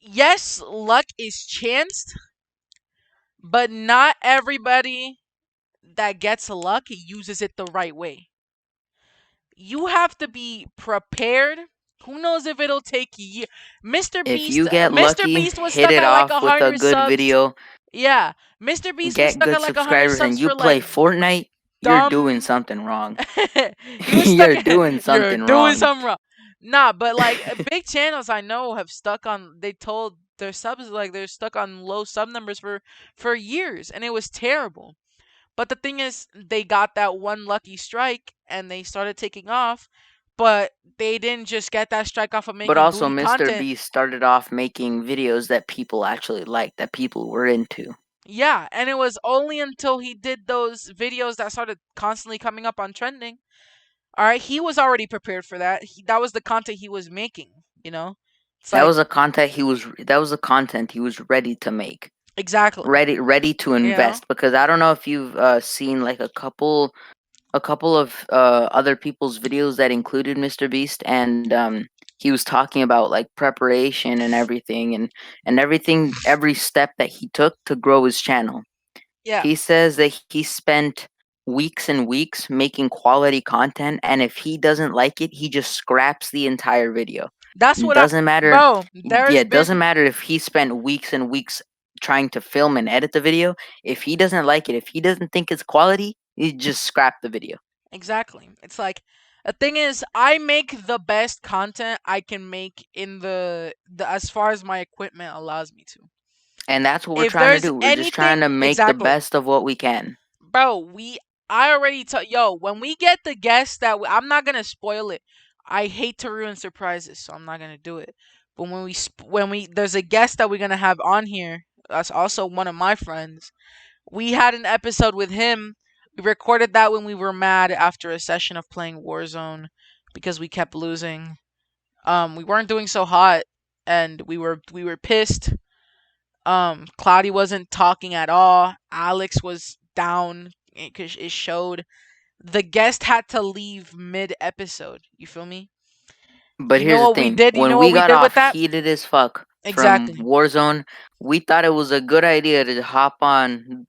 S2: Yes, luck is chanced, but not everybody that gets luck uses it the right way. You have to be prepared. Who knows if it'll take you? Mr.
S1: If
S2: Beast,
S1: you get
S2: Mr.
S1: lucky,
S2: Beast was
S1: hit
S2: stuck
S1: it
S2: at like
S1: off
S2: a
S1: with a
S2: hundred
S1: good
S2: subs.
S1: video,
S2: Yeah, Mr. Beast was
S1: get
S2: stuck
S1: good
S2: at like a hundred
S1: subscribers, and
S2: subs
S1: you
S2: for
S1: play
S2: like
S1: Fortnite, you're doing
S2: dumb.
S1: something wrong.
S2: He was stuck
S1: You're
S2: at.
S1: doing
S2: You're
S1: something
S2: doing
S1: wrong.
S2: something wrong. Nah, but like big channels I know have stuck on. They told their subs like they're stuck on low sub numbers for years, and it was terrible. But the thing is, they got that one lucky strike and they started taking off. But they didn't just get that strike off of
S1: But
S2: making
S1: also,
S2: booty
S1: Mr.
S2: content.
S1: Beast started off making videos that people actually liked, that people were into.
S2: Yeah, and it was only until he did those videos that started constantly coming up on trending. All right, he was already prepared for that. That was the content he was making. It's
S1: That
S2: like
S1: was a content he was. That was the content he was ready to make,
S2: exactly.
S1: ready to
S2: You know,
S1: invest. Because I don't know if you've seen like a couple of other people's videos that included Mr. Beast, and he was talking about like preparation and everything, and everything, every step that he took to grow his channel.
S2: yeah.
S1: He says that he spent weeks and weeks making quality content, and if he doesn't like it, he just scraps the entire video.
S2: That's what I,
S1: Doesn't matter.
S2: bro.
S1: Yeah,
S2: There's
S1: it doesn't
S2: been
S1: matter if he spent weeks and weeks trying to film and edit the video. If he doesn't like it, if he doesn't think it's quality, he just scrap the video.
S2: exactly. It's like the thing is, I make the best content I can make in the as far as my equipment allows me to.
S1: And that's what we're
S2: If
S1: trying to
S2: there's
S1: do. We're just trying
S2: anything,
S1: to make the
S2: exactly,
S1: best of what we can.
S2: bro. I already tell yo when we get the guests I'm not gonna spoil it. I hate to ruin surprises, so I'm not gonna do it. But when we there's a guest that we're gonna have on here. That's also one of my friends. We had an episode with him. We recorded that when we were mad after a session of playing Warzone because we kept losing. We weren't doing so hot, and we were pissed. Cloudy wasn't talking at all. Alex was down because it showed. The guest had to leave mid episode. You feel me?
S1: But
S2: You know
S1: here's the
S2: what we
S1: thing:
S2: did? You know
S1: when
S2: what
S1: we
S2: we
S1: got
S2: did with
S1: off
S2: that?
S1: heated as fuck from
S2: Exactly.
S1: Warzone, we thought it was a good idea to hop on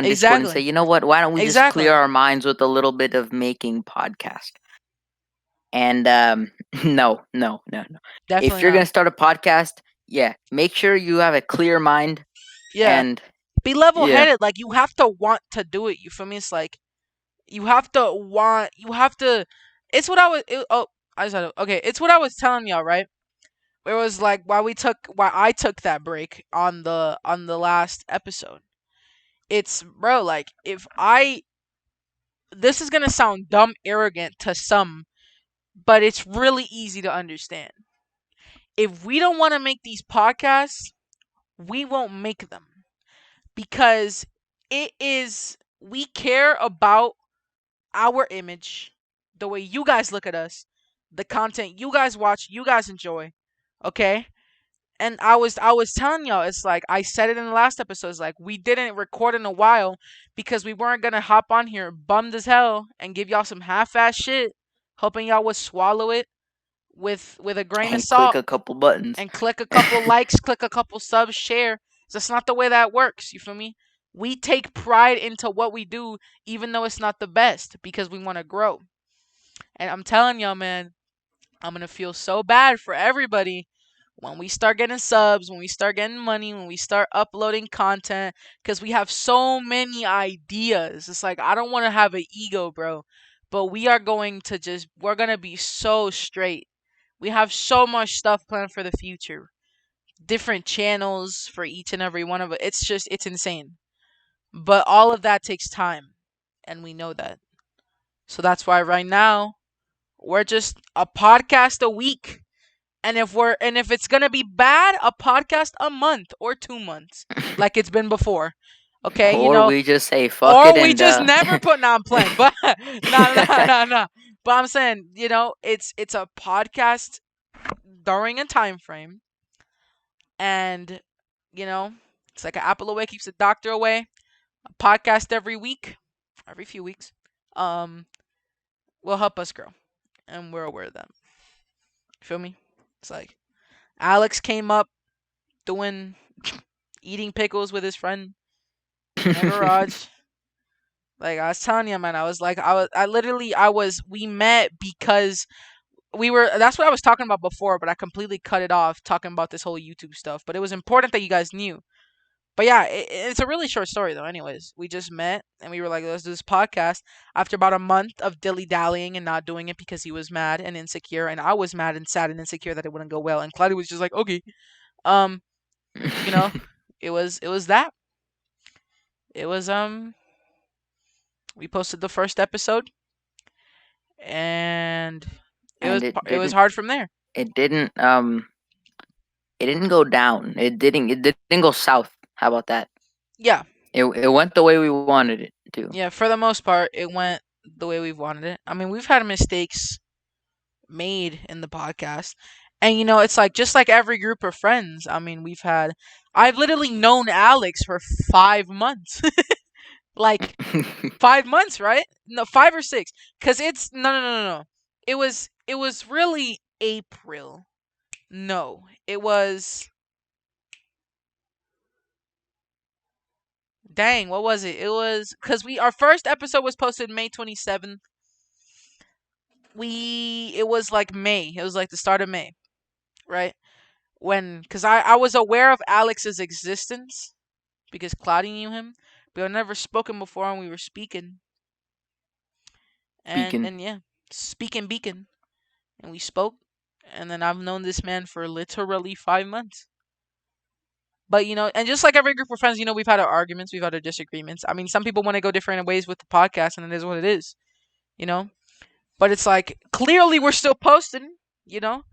S1: Discord and say,
S2: Exactly.
S1: you know what? Why don't we just clear
S2: Exactly.
S1: our minds with a little bit of making podcast? And no, no, no, no. If
S2: Definitely
S1: you're
S2: not.
S1: gonna start a podcast, yeah, make sure you have a clear mind
S2: Yeah.
S1: and
S2: Be level
S1: yeah.
S2: headed. Like you have to want to do it. You feel me? It's like you have to want. You have to. It's what I was. Oh, I just had okay. It's what I was telling y'all, right? It was like why I took that break on the last episode. It's bro, like if I this is gonna sound dumb arrogant to some, but it's really easy to understand. If we don't want to make these podcasts, we won't make them because we care about our image, the way you guys look at us, the content you guys watch, you guys enjoy. Okay? And I was telling y'all, it's like I said it in the last episode, it's like we didn't record in a while because we weren't gonna hop on here bummed as hell and give y'all some half ass shit, hoping y'all would swallow it with a grain of
S1: And click
S2: salt
S1: a couple buttons.
S2: and click a couple likes, click a couple subs, share. That's not the way that works, you feel me? We take pride into what we do, even though it's not the best, because we want to grow. And I'm telling y'all, man, I'm gonna feel so bad for everybody when we start getting subs, when we start getting money, when we start uploading content, because we have so many ideas. It's like I don't want to have an ego, bro, but we are going to we're gonna be so straight. We have so much stuff planned for the future. Different channels for each and every one of it. It's insane. But all of that takes time, and we know that. So that's why right now we're just a podcast a week. And if it's gonna be bad, a podcast a month or 2 months, like it's been before. Okay,
S1: Or we just say fuck it
S2: or we
S1: and
S2: just never put on playing. But no. But I'm saying, it's a podcast during a time frame, and you know, it's like an apple away keeps the doctor away. A podcast every week, every few weeks, um, will help us grow, and we're aware of that. Feel me? It's like Alex came up doing eating pickles with his friend in a garage. Like I was telling you, man, we met because that's what I was talking about before, but I completely cut it off talking about this whole YouTube stuff. But it was important that you guys knew. But yeah, it's a really short story though. Anyways, we just met and we were like, let's do this podcast. After about a month of dilly dallying and not doing it because he was mad and insecure, and I was mad and sad and insecure that it wouldn't go well, and Claudia was just like, okay, um, you know, it was that. It was we posted the first episode, and it was
S1: and
S2: it was hard from there.
S1: it didn't it didn't go down. It didn't go south. How about that?
S2: Yeah,
S1: It went the way we wanted it to.
S2: yeah. For the most part, it went the way we've wanted it. I mean, we've had mistakes made in the podcast, and it's like just like every group of friends. I mean, I've literally known Alex for 5 months, like 5 months, right? No, 5 or 6. Cause it's no. It was really April. No, it was. Dang, what was it? It was because our first episode was posted May 27th. It was like May. It was like the start of May, right? Because I was aware of Alex's existence because Claudia knew him, but I'd never spoken before, and we were speaking, and
S1: Beacon.
S2: and yeah, speaking beacon, and we spoke, and then I've known this man for literally 5 months. But and just like every group of friends, we've had our arguments, we've had our disagreements. I mean, some people want to go different ways with the podcast, and it is what it is, you know. But it's like clearly we're still posting, you know.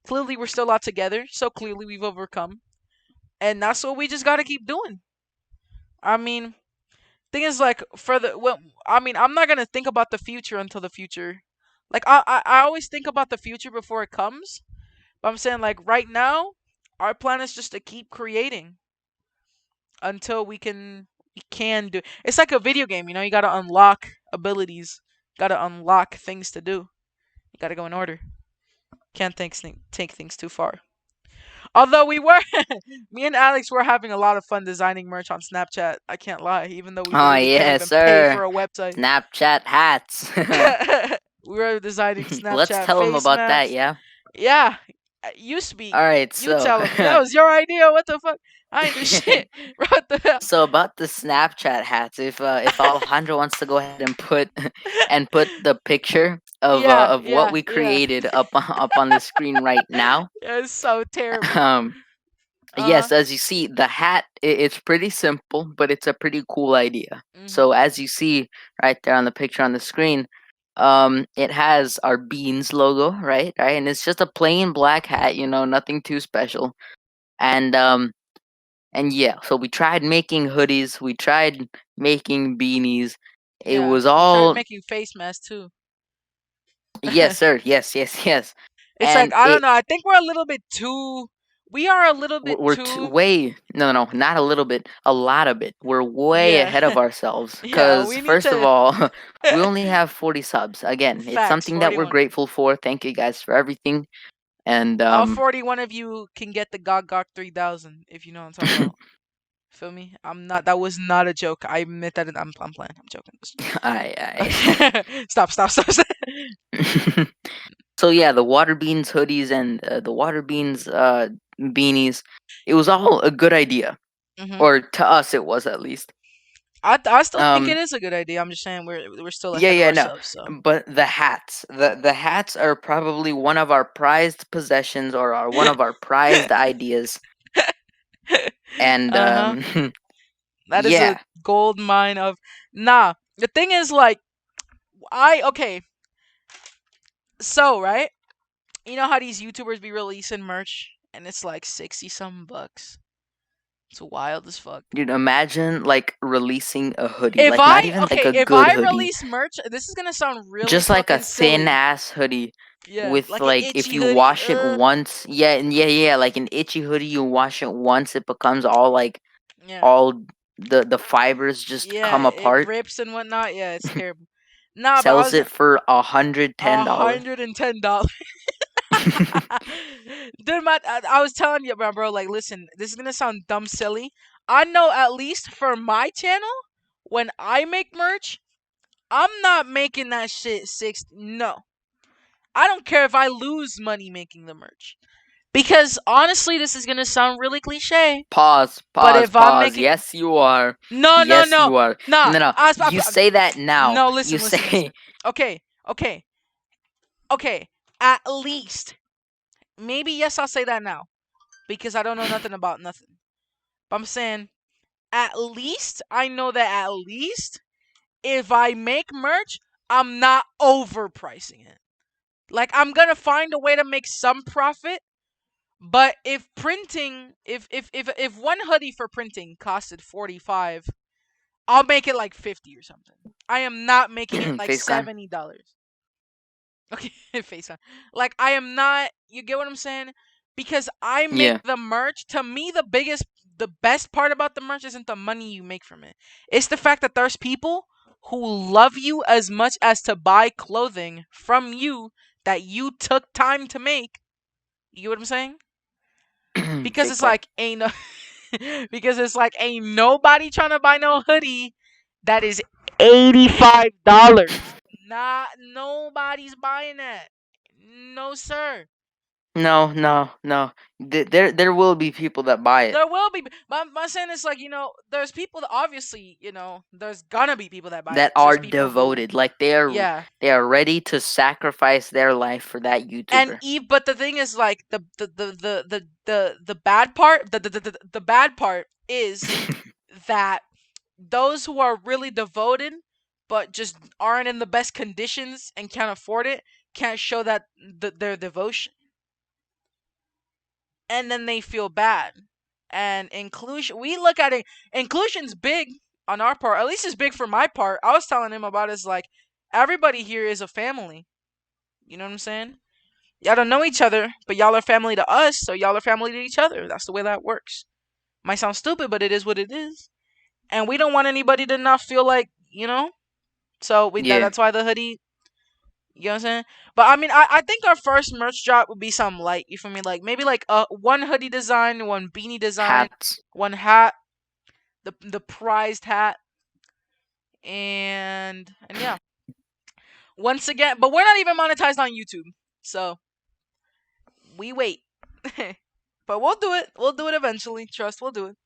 S2: Clearly we're still out together, so clearly we've overcome, and that's what we just got to keep doing. I mean, thing is like I mean, I'm not gonna think about the future until the future. Like I always think about the future before it comes. But I'm saying like right now, our plan is just to keep creating until we can do. It's like a video game, you got to unlock abilities, got to unlock things to do. You got to go in order. Can't take things too far. Although me and Alex were having a lot of fun designing merch on Snapchat. I can't lie, even though we
S1: Oh
S2: literally can't
S1: yes,
S2: even pay for
S1: sir.
S2: a website.
S1: Snapchat hats.
S2: We were designing
S1: Let's
S2: Snapchat
S1: tell them
S2: face
S1: about that.
S2: masks.
S1: Yeah.
S2: Yeah, you speak.
S1: All right.
S2: You
S1: So.
S2: tell them. That was your idea. What the fuck? I ain't do shit. What the hell?
S1: So about the Snapchat hats, if Alejandro wants to go ahead and put the picture
S2: Yeah,
S1: of what
S2: yeah,
S1: we
S2: yeah.
S1: created up on the screen right now.
S2: It's so terrible.
S1: Um,
S2: Uh huh.
S1: yes, as you see, the hat it's pretty simple, but it's a pretty cool idea. So
S2: Mhm.
S1: as you see right there on the picture on the screen, it has our beans logo, right, and it's just a plain black hat, nothing too special, and yeah, so we tried making hoodies, we tried making beanies. It
S2: Yeah,
S1: was
S2: we tried
S1: all
S2: making face masks too.
S1: Yes, sir. Yes, yes, yes.
S2: It's like
S1: And
S2: I don't
S1: it
S2: know. I think we're a little bit too. We are a little bit too.
S1: way no, not a little bit, a lot of it. We're way
S2: Yeah,
S1: ahead of ourselves
S2: yeah.
S1: because
S2: We need
S1: first of
S2: to.
S1: all, we only have 40 subs. Again, it's
S2: Facts.
S1: something that we're
S2: 41.
S1: grateful for. Thank you guys for everything. And
S2: All 41 of you can get the Gog 3000 if you know what I'm talking
S1: I
S2: about. Feel me? I'm not. That was not a joke. I admit that. I'm playing. I'm joking.
S1: I
S2: Okay. Stop. Stop. Stop. Stop.
S1: So yeah, the water beans hoodies and the water beans beanies, it was all a good idea,
S2: Mhm.
S1: or to us it was at least.
S2: I still think it
S1: Um,
S2: is a good idea. I'm just saying we're still
S1: yeah,
S2: ahead of
S1: yeah, no,
S2: ourselves. So.
S1: but the hats, the hats are probably one of our prized possessions or are one of our prized ideas, and
S2: Uh huh. That is a
S1: yeah,
S2: gold mine of. Nah. The thing is, like, I okay. So right, you know how these YouTubers be releasing merch, and it's like 60 some bucks. It's wild as fuck.
S1: dude, imagine like releasing a hoodie,
S2: If
S1: like not
S2: I
S1: even like
S2: okay,
S1: a
S2: if
S1: good
S2: I
S1: hoodie,
S2: release merch, this is gonna sound really
S1: just like a
S2: fucking
S1: thin
S2: silly.
S1: ass hoodie
S2: Yeah,
S1: with
S2: like an
S1: like if
S2: itchy
S1: you
S2: hoodie.
S1: wash it once, yeah, and yeah, like an itchy hoodie, you wash it once, it becomes all like
S2: Yeah,
S1: all the fibers just
S2: yeah,
S1: come
S2: it
S1: apart.
S2: rips and whatnot. Yeah, it's terrible. Nah, but I
S1: Sells
S2: was
S1: it for $110.
S2: $110. Dude, I was telling you, bro. Like, listen, this is gonna sound dumb, silly. I know at least for my channel, when I make merch, I'm not making that shit 60. No, I don't care if I lose money making the merch. Because honestly, this is gonna sound really cliche,
S1: Pause,
S2: but
S1: pause,
S2: if I'm
S1: pause.
S2: making
S1: Yes, you are.
S2: no, no,
S1: Yes,
S2: no,
S1: you are.
S2: nah,
S1: No, no. You say that now.
S2: no,
S1: You
S2: listen, listen,
S1: say
S2: listen. Okay, okay, okay. At least, maybe yes, I'll say that now because I don't know nothing about nothing. But I'm saying at least I know that at least if I make merch, I'm not overpricing it. Like I'm gonna find a way to make some profit. But if printing, if one hoodie for printing costed 45, I'll make it like 50 or something. I am not making it like
S1: face gun.
S2: $70. Okay, FaceTime. Like I am not. You get what I'm saying? Because I make
S1: Yeah.
S2: the merch. To me, the best part about the merch isn't the money you make from it. It's the fact that there's people who love you as much as to buy clothing from you that you took time to make. You get what I'm saying? Because
S1: Fake
S2: it's
S1: pause.
S2: like ain't no, because it's like ain't nobody trying to buy no hoodie that is $85. Not nobody's buying that. No sir.
S1: No, no, no. There will be people that buy it
S2: There will be, but I'm saying it's like there's people that obviously there's gonna be people that buy it
S1: that
S2: because
S1: are
S2: there's people who
S1: devoted. Like
S2: yeah.
S1: they are ready to sacrifice their life for that
S2: And
S1: YouTuber.
S2: but the thing is like the bad part the bad part is that those who are really devoted but just aren't in the best conditions and can't afford it can't show that their devotion, and then they feel bad. And inclusion, we look at it, inclusion's big on our part, at least it's big for my part. I was telling him about it, it's like everybody here is a family, you know what I'm saying? Y'all don't know each other, but y'all are family to us, so y'all are family to each other. That's the way that works. Might sound stupid, but it is what it is. And we don't want anybody to not feel like, so
S1: Yeah,
S2: that's why the hoodie, you know what I'm saying? But I mean, I think our first merch drop would be something light. You feel me? Like maybe like one hoodie design, one beanie design,
S1: hats.
S2: one hat, the prized hat, and yeah. Once again, but we're not even monetized on YouTube, so we wait. But we'll do it. We'll do it eventually. Trust, we'll do it.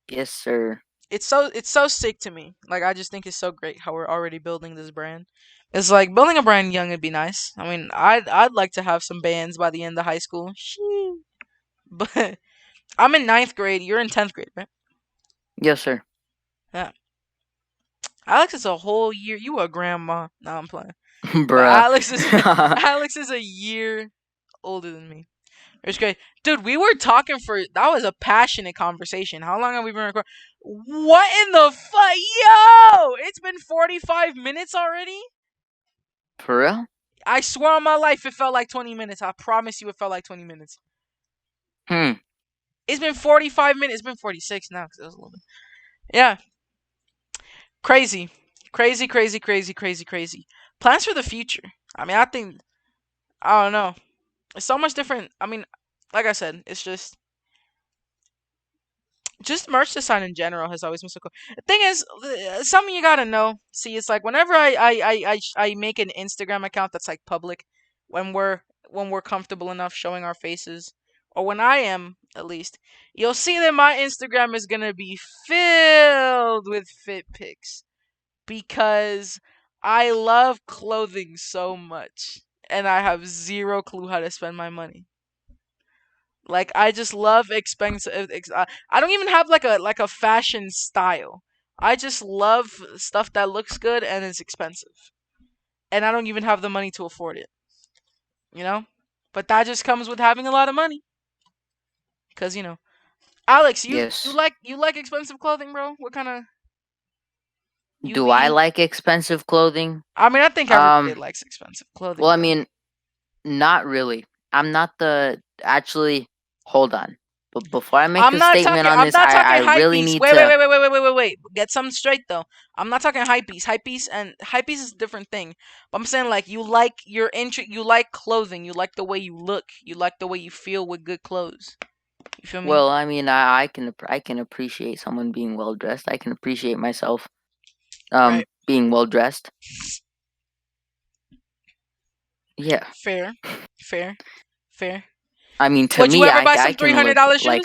S1: Yes, sir.
S2: It's so sick to me. Like I just think it's so great how we're already building this brand. It's like building a brand young would be nice. I mean, I'd like to have some bands by the end of high school. Shee. But I'm in ninth grade. You're in 10th grade, right?
S1: Yes, sir.
S2: Yeah. Alex is a whole year. You a grandma? No, I'm playing. But
S1: Bruh.
S2: Alex is a year older than me. It's great, dude. We were talking for that was a passionate conversation. How long have we been recording? What in the fuck? Yo! It's been 45 minutes already?
S1: For real?
S2: I swear on my life it felt like 20 minutes. I promise you it felt like 20 minutes.
S1: Hmm.
S2: It's been 45 minutes. It's been 46 now because it was a little bit. Yeah. Crazy. Crazy, crazy, crazy, crazy, crazy. Plans for the future. I mean, I think, I don't know. It's so much different. I mean, like I said, it's just merch design in general has always been so cool. The thing is, something you gotta know. See, it's like whenever I make an Instagram account that's like public, when we're comfortable enough showing our faces, or when I am at least, you'll see that my Instagram is gonna be filled with fit pics because I love clothing so much, and I have zero clue how to spend my money. Like I just love expensive. I don't even have like a fashion style. I just love stuff that looks good and is expensive, and I don't even have the money to afford it. You know, but that just comes with having a lot of money. Cause Alex, you
S1: Yes.
S2: like you like expensive clothing, bro? What kind of you
S1: Do I
S2: be?
S1: like expensive clothing?
S2: I mean, I think every kid
S1: Um.
S2: likes expensive
S1: Well,
S2: clothing,
S1: I
S2: bro.
S1: mean, not really. I'm not the actually. Hold on. But before I make
S2: I'm
S1: a
S2: not
S1: statement
S2: talking.
S1: on
S2: I'm
S1: this,
S2: not
S1: I
S2: talking hype
S1: really
S2: beast.
S1: need
S2: Wait, wait,
S1: to.
S2: wait, wait, wait, wait, wait, wait, wait. Get something straight though. I'm not talking hype beast. Hype beast is a different thing. But I'm saying like you like your entry. You like clothing. You like the way you look. You like the way you feel with good clothes. You feel me?
S1: Well, I mean, I can appreciate someone being well dressed. I can appreciate myself
S2: Right.
S1: being well dressed. Yeah.
S2: Fair. Fair. Fair.
S1: I mean, to
S2: Would you
S1: me,
S2: ever buy
S1: I
S2: some three
S1: can
S2: hundred
S1: look
S2: dollars
S1: like
S2: shoes?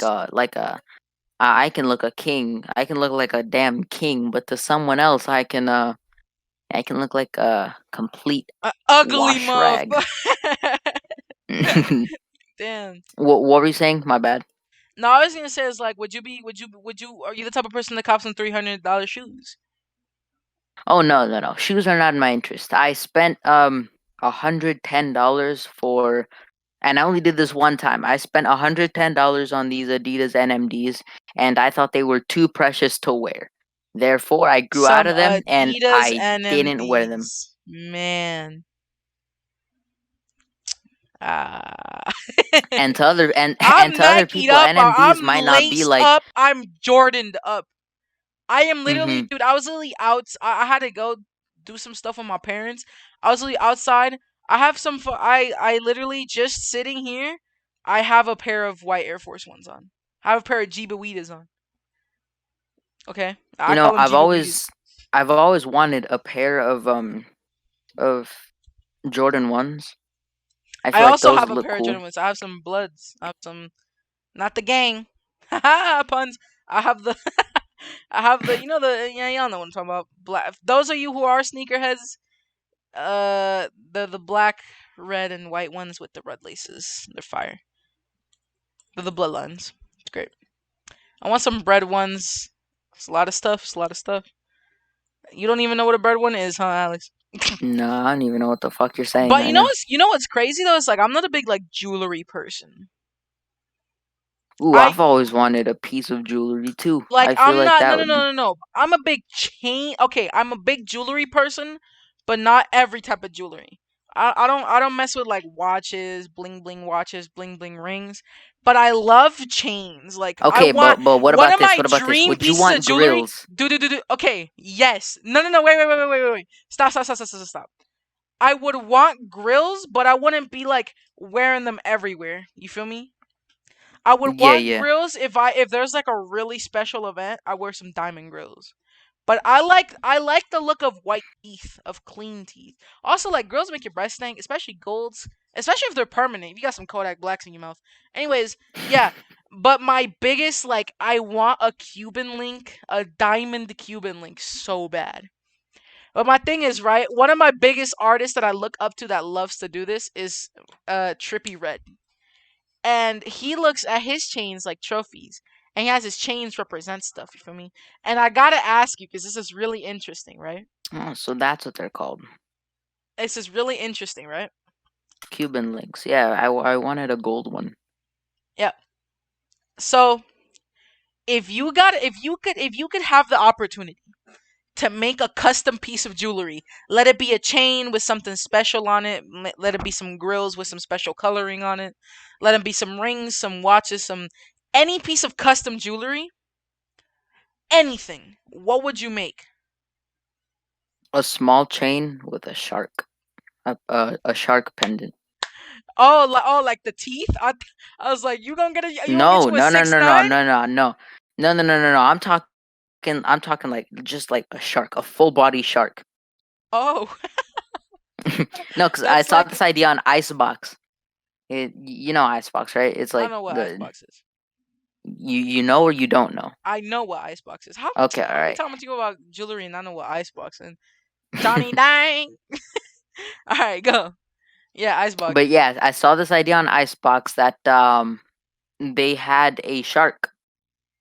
S1: I can look a king. I can look like a damn king, but to someone else, I can look like a complete
S2: Ugly
S1: wash rag.
S2: motherfucker.
S1: what
S2: Damn.
S1: what were you saying? My bad.
S2: No, I was gonna say is like, would you? Are you the type of person that cops some $300 shoes?
S1: Oh no, no, no. Shoes are not in my interest. I spent $110 for, and I only did this one time. I spent $110 on these Adidas NMDs, and I thought they were too precious to wear. Therefore, I grew out
S2: Some
S1: of them, and
S2: Adidas
S1: I didn't wear them.
S2: NMDs. Man. Ah.
S1: And to other and
S2: I'm
S1: to other
S2: Nike'd
S1: people,
S2: up.
S1: NMDs
S2: I'm
S1: might not be
S2: laced
S1: like.
S2: up. I'm Jordaned up. I am literally,
S1: Hmm.
S2: dude. I was literally out. I had to go do some stuff with my parents. I was literally outside. I have some. I literally just sitting here. I have a pair of white Air Force Ones on. I have a pair of Jibaweedas on. Okay,
S1: You
S2: I call
S1: know,
S2: them Jibaweedas.
S1: I've always wanted a pair of Jordan ones. I
S2: I
S1: feel like
S2: also
S1: those
S2: have
S1: would
S2: a
S1: look
S2: pair of
S1: cool.
S2: Jordan ones. I have some Bloods. I have some, not the gang. Haha, puns. I have the I have the yeah, y'all know what I'm talking about. Black. Those of you who are sneakerheads, the black, red, and white ones with the red laces. They're fire. They're the bloodlines. It's great. I want some bread ones. It's a lot of stuff. It's a lot of stuff. You don't even know what a bread one is, huh, Alex?
S1: No, I don't even know what the fuck you're saying
S2: But
S1: right now.
S2: you know what's crazy though? It's like I'm not a big like jewelry person.
S1: Ooh,
S2: I
S1: I've always wanted a piece of jewelry too.
S2: Like
S1: I feel
S2: I'm
S1: like
S2: not, no,
S1: that
S2: no,
S1: would
S2: no,
S1: be
S2: no, no. I'm a big chain. Okay, I'm a big jewelry person, but not every type of jewelry. I don't mess with like watches, bling bling watches, bling bling rings. But I love chains. Like I
S1: okay.
S2: want
S1: But what
S2: one
S1: about
S2: of
S1: this?
S2: my
S1: What about this?
S2: dream
S1: Would you
S2: pieces of
S1: want
S2: jewelry.
S1: grills?
S2: Do. Okay, yes. No, no, no. Wait, wait, wait, wait, wait, wait, wait. Stop, stop, stop, stop, stop, stop. I would want grills, but I wouldn't be like wearing them everywhere. You feel me? I would
S1: Yeah,
S2: want
S1: yeah.
S2: grills if there's like a really special event. I wear some diamond grills. But I like the look of white teeth, of clean teeth. Also, like girls make your breath stink, especially golds, especially if they're permanent. If you got some Kodak blacks in your mouth. Anyways, yeah. But my biggest like, I want a Cuban link, a diamond Cuban link, so bad. But my thing is, right, one of my biggest artists that I look up to that loves to do this is Trippy Red, and he looks at his chains like trophies, and he has his chains represent stuff. You feel me? And I gotta ask you because this is really interesting, right?
S1: Oh, so that's what they're called.
S2: This is really interesting, right?
S1: Cuban links. Yeah, I wanted a gold one.
S2: Yeah. So if you could have the opportunity to make a custom piece of jewelry, let it be a chain with something special on it, let it be some grills with some special coloring on it, let it be some rings, some watches, some any piece of custom jewelry, anything, what would you make?
S1: A small chain with a shark, a shark pendant.
S2: Oh, like the teeth. I was like, you gonna get
S1: No,
S2: you a
S1: no, no,
S2: six
S1: no, no,
S2: nine?
S1: no, no, no, no, no, no, no, no. I'm talking like just like a shark, a full body shark.
S2: Oh,
S1: No, because I
S2: that's
S1: saw
S2: like
S1: this idea on Icebox. You know Icebox, right? It's
S2: I
S1: like
S2: know what
S1: the
S2: icebox is.
S1: you know or you don't know.
S2: I know what icebox is.
S1: Okay, all
S2: How you
S1: right.
S2: talking to you about jewelry and I know what icebox is? Johnny Dang. All right, go. Yeah, icebox.
S1: But yeah, I saw this idea on Icebox that they had a shark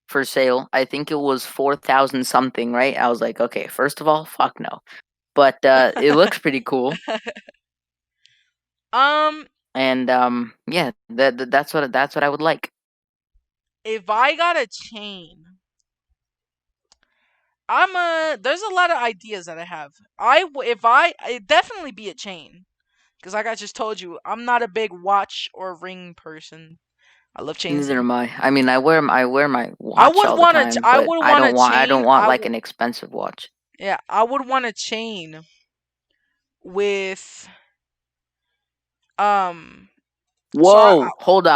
S1: for sale. I think it was 4,000 something, right? I was like, okay, first of all, fuck no. But it looks pretty cool,
S2: um,
S1: and yeah, that's what I would like.
S2: if I got a chain, there's a lot of ideas that I have. If it'd definitely be a chain, because like I just told you, I'm not a big watch or ring person. I love chains
S1: Neither
S2: though.
S1: am I. I mean, I wear my watch all the time,
S2: I
S1: but
S2: would want a
S1: I don't
S2: chain.
S1: want like an expensive watch.
S2: Yeah, I would want a chain with um. So
S1: Whoa, hold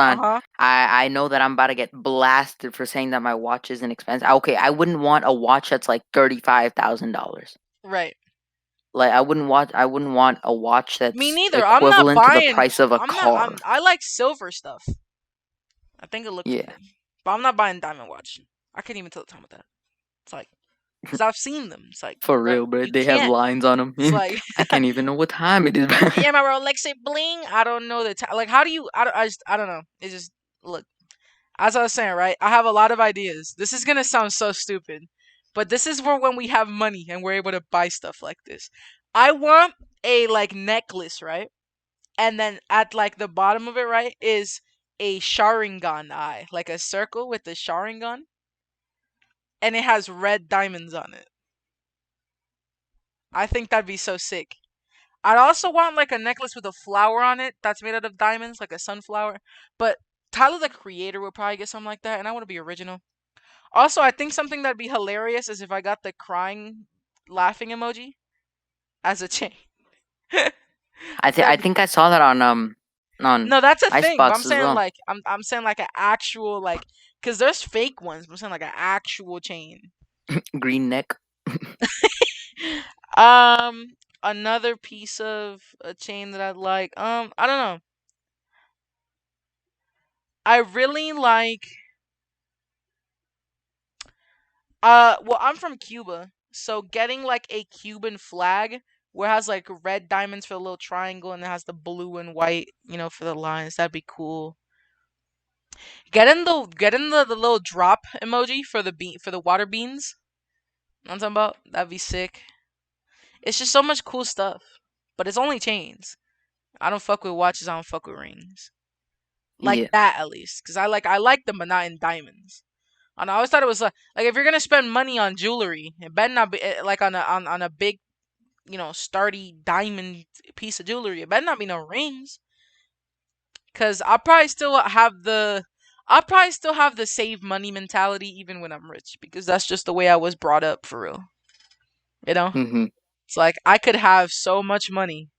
S2: uh
S1: on.
S2: huh.
S1: I know that I'm about to get blasted for saying that my watch isn't expensive. Okay, I wouldn't want a watch that's like $35,000.
S2: Right.
S1: Like I wouldn't want a watch
S2: Me
S1: that's
S2: neither. I'm not
S1: equivalent to the
S2: buying.
S1: price of a
S2: I'm not.
S1: car.
S2: I like silver stuff. I think it looks
S1: Yeah,
S2: good, but I'm not buying diamond watch. I can't even tell the time with that. It's like, cause I've seen them. It's like,
S1: for
S2: bro,
S1: real, bro.
S2: you
S1: They have
S2: can't.
S1: lines on them.
S2: It's like,
S1: I can't even know what time it is.
S2: yeah, my Rolex say bling. I don't know the time. Like, how do you? I don't know. It just look. As I was saying, right? I have a lot of ideas. This is gonna sound so stupid, but this is for when we have money and we're able to buy stuff like this. I want a like necklace, right? And then at like the bottom of it, right, is a Sharingan eye, like a circle with the Sharingan, and it has red diamonds on it. I think that'd be so sick. I'd also want like a necklace with a flower on it that's made out of diamonds, like a sunflower. But Tyler the Creator would probably get something like that, and I want to be original. Also, I think something that'd be hilarious is if I got the crying, laughing emoji as a chain.
S1: I
S2: That'd be
S1: think I saw that on
S2: no, that's a thing. But I'm
S1: Icebox as
S2: saying
S1: well.
S2: like I'm saying like an actual like, cause there's fake ones. But I'm saying like an actual chain.
S1: Green neck.
S2: Um, another piece of a chain that I'd like. I don't know. I really like. Well, I'm from Cuba, so getting like a Cuban flag where it has like red diamonds for the little triangle and it has the blue and white, for the lines. That'd be cool. Getting the little drop emoji for the water beans. You know what I'm talking about? That'd be sick. It's just so much cool stuff, but it's only chains. I don't fuck with watches. I don't fuck with rings. Like
S1: Yeah.
S2: that at least, cause I like them, but not in diamonds. And I always thought it was like if you're gonna spend money on jewelry, it better not be like on a big, sturdy diamond piece of jewelry. It better not be no rings, cause I'll probably still have the save money mentality even when I'm rich, because that's just the way I was brought up for real. You know,
S1: Hmm.
S2: it's like I could have so much money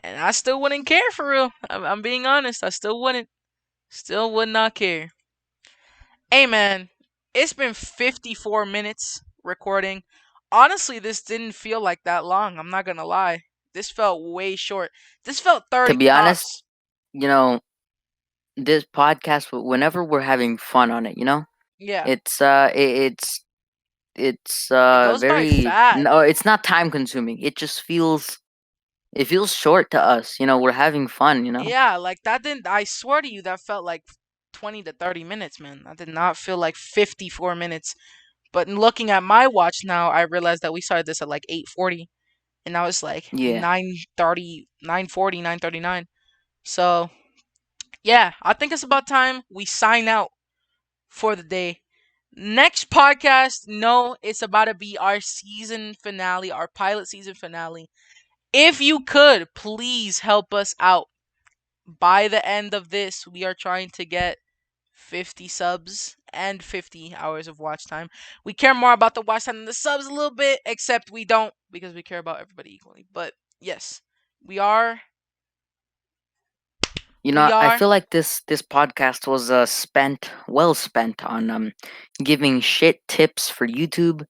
S2: and I still wouldn't care for real. I'm being honest. I still wouldn't. Still would not care. Hey man, it's been 54 minutes recording. Honestly, this didn't feel like that long. I'm not gonna lie. This felt way short. This felt
S1: To
S2: 30
S1: be honest,
S2: tops.
S1: you know, this podcast, whenever we're having fun on it,
S2: Yeah,
S1: it's it's
S2: it goes by
S1: very
S2: fast.
S1: no, it's not time consuming. It feels short to us. We're having fun.
S2: Yeah, like that didn't. I swear to you, that felt like 20 to 30 minutes, man. That did not feel like 54 minutes. But in looking at my watch now, I realized that we started this at like 8:40, and now it's like
S1: Yeah.
S2: 9:30, 9:40, 9:39. So yeah, I think it's about time we sign out. for the day. Next podcast, no, it's about to be our season finale, our pilot season finale. If you could, please help us out. By the end of this, we are trying to get 50 subs and 50 hours of watch time. We care more about the watch time than the subs a little bit, except we don't because we care about everybody equally. But yes, we are.
S1: You
S2: We
S1: know, I
S2: are.
S1: feel like this podcast was well spent on giving shit tips for YouTube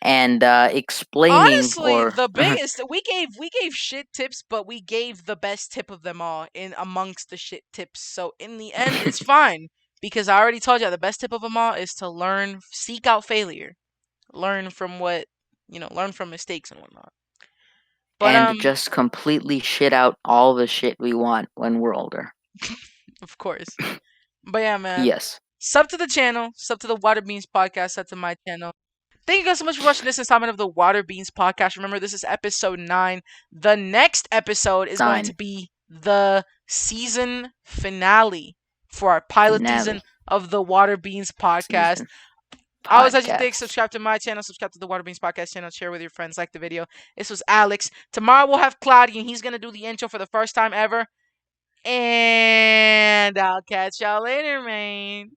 S1: and explaining
S2: Honestly,
S1: or
S2: the biggest we gave shit tips, but we gave the best tip of them all in amongst the shit tips. So in the end, it's fine because I already told you the best tip of them all is to learn, seek out failure, learn from what learn from mistakes and whatnot. But
S1: and just completely shit out all the shit we want when we're older.
S2: of course. But yeah, man.
S1: Yes,
S2: Sub to the channel, sub to the Waterbeans podcast, sub to my channel. Thank you guys so much for watching this installment of the Waterbeans podcast. Remember, this is episode 9. The next episode is going to
S1: 9
S2: be the season finale for our pilot season
S1: finale
S2: of the Waterbeans podcast.
S1: season
S2: I was Edgy Thick.
S1: podcast.
S2: Subscribe to my channel. Subscribe to the Waterbeans podcast channel. Share with your friends. Like the video. This was Alex. Tomorrow we'll have Claudia, and he's going to do the intro for the first time ever. And I'll catch y'all later, man.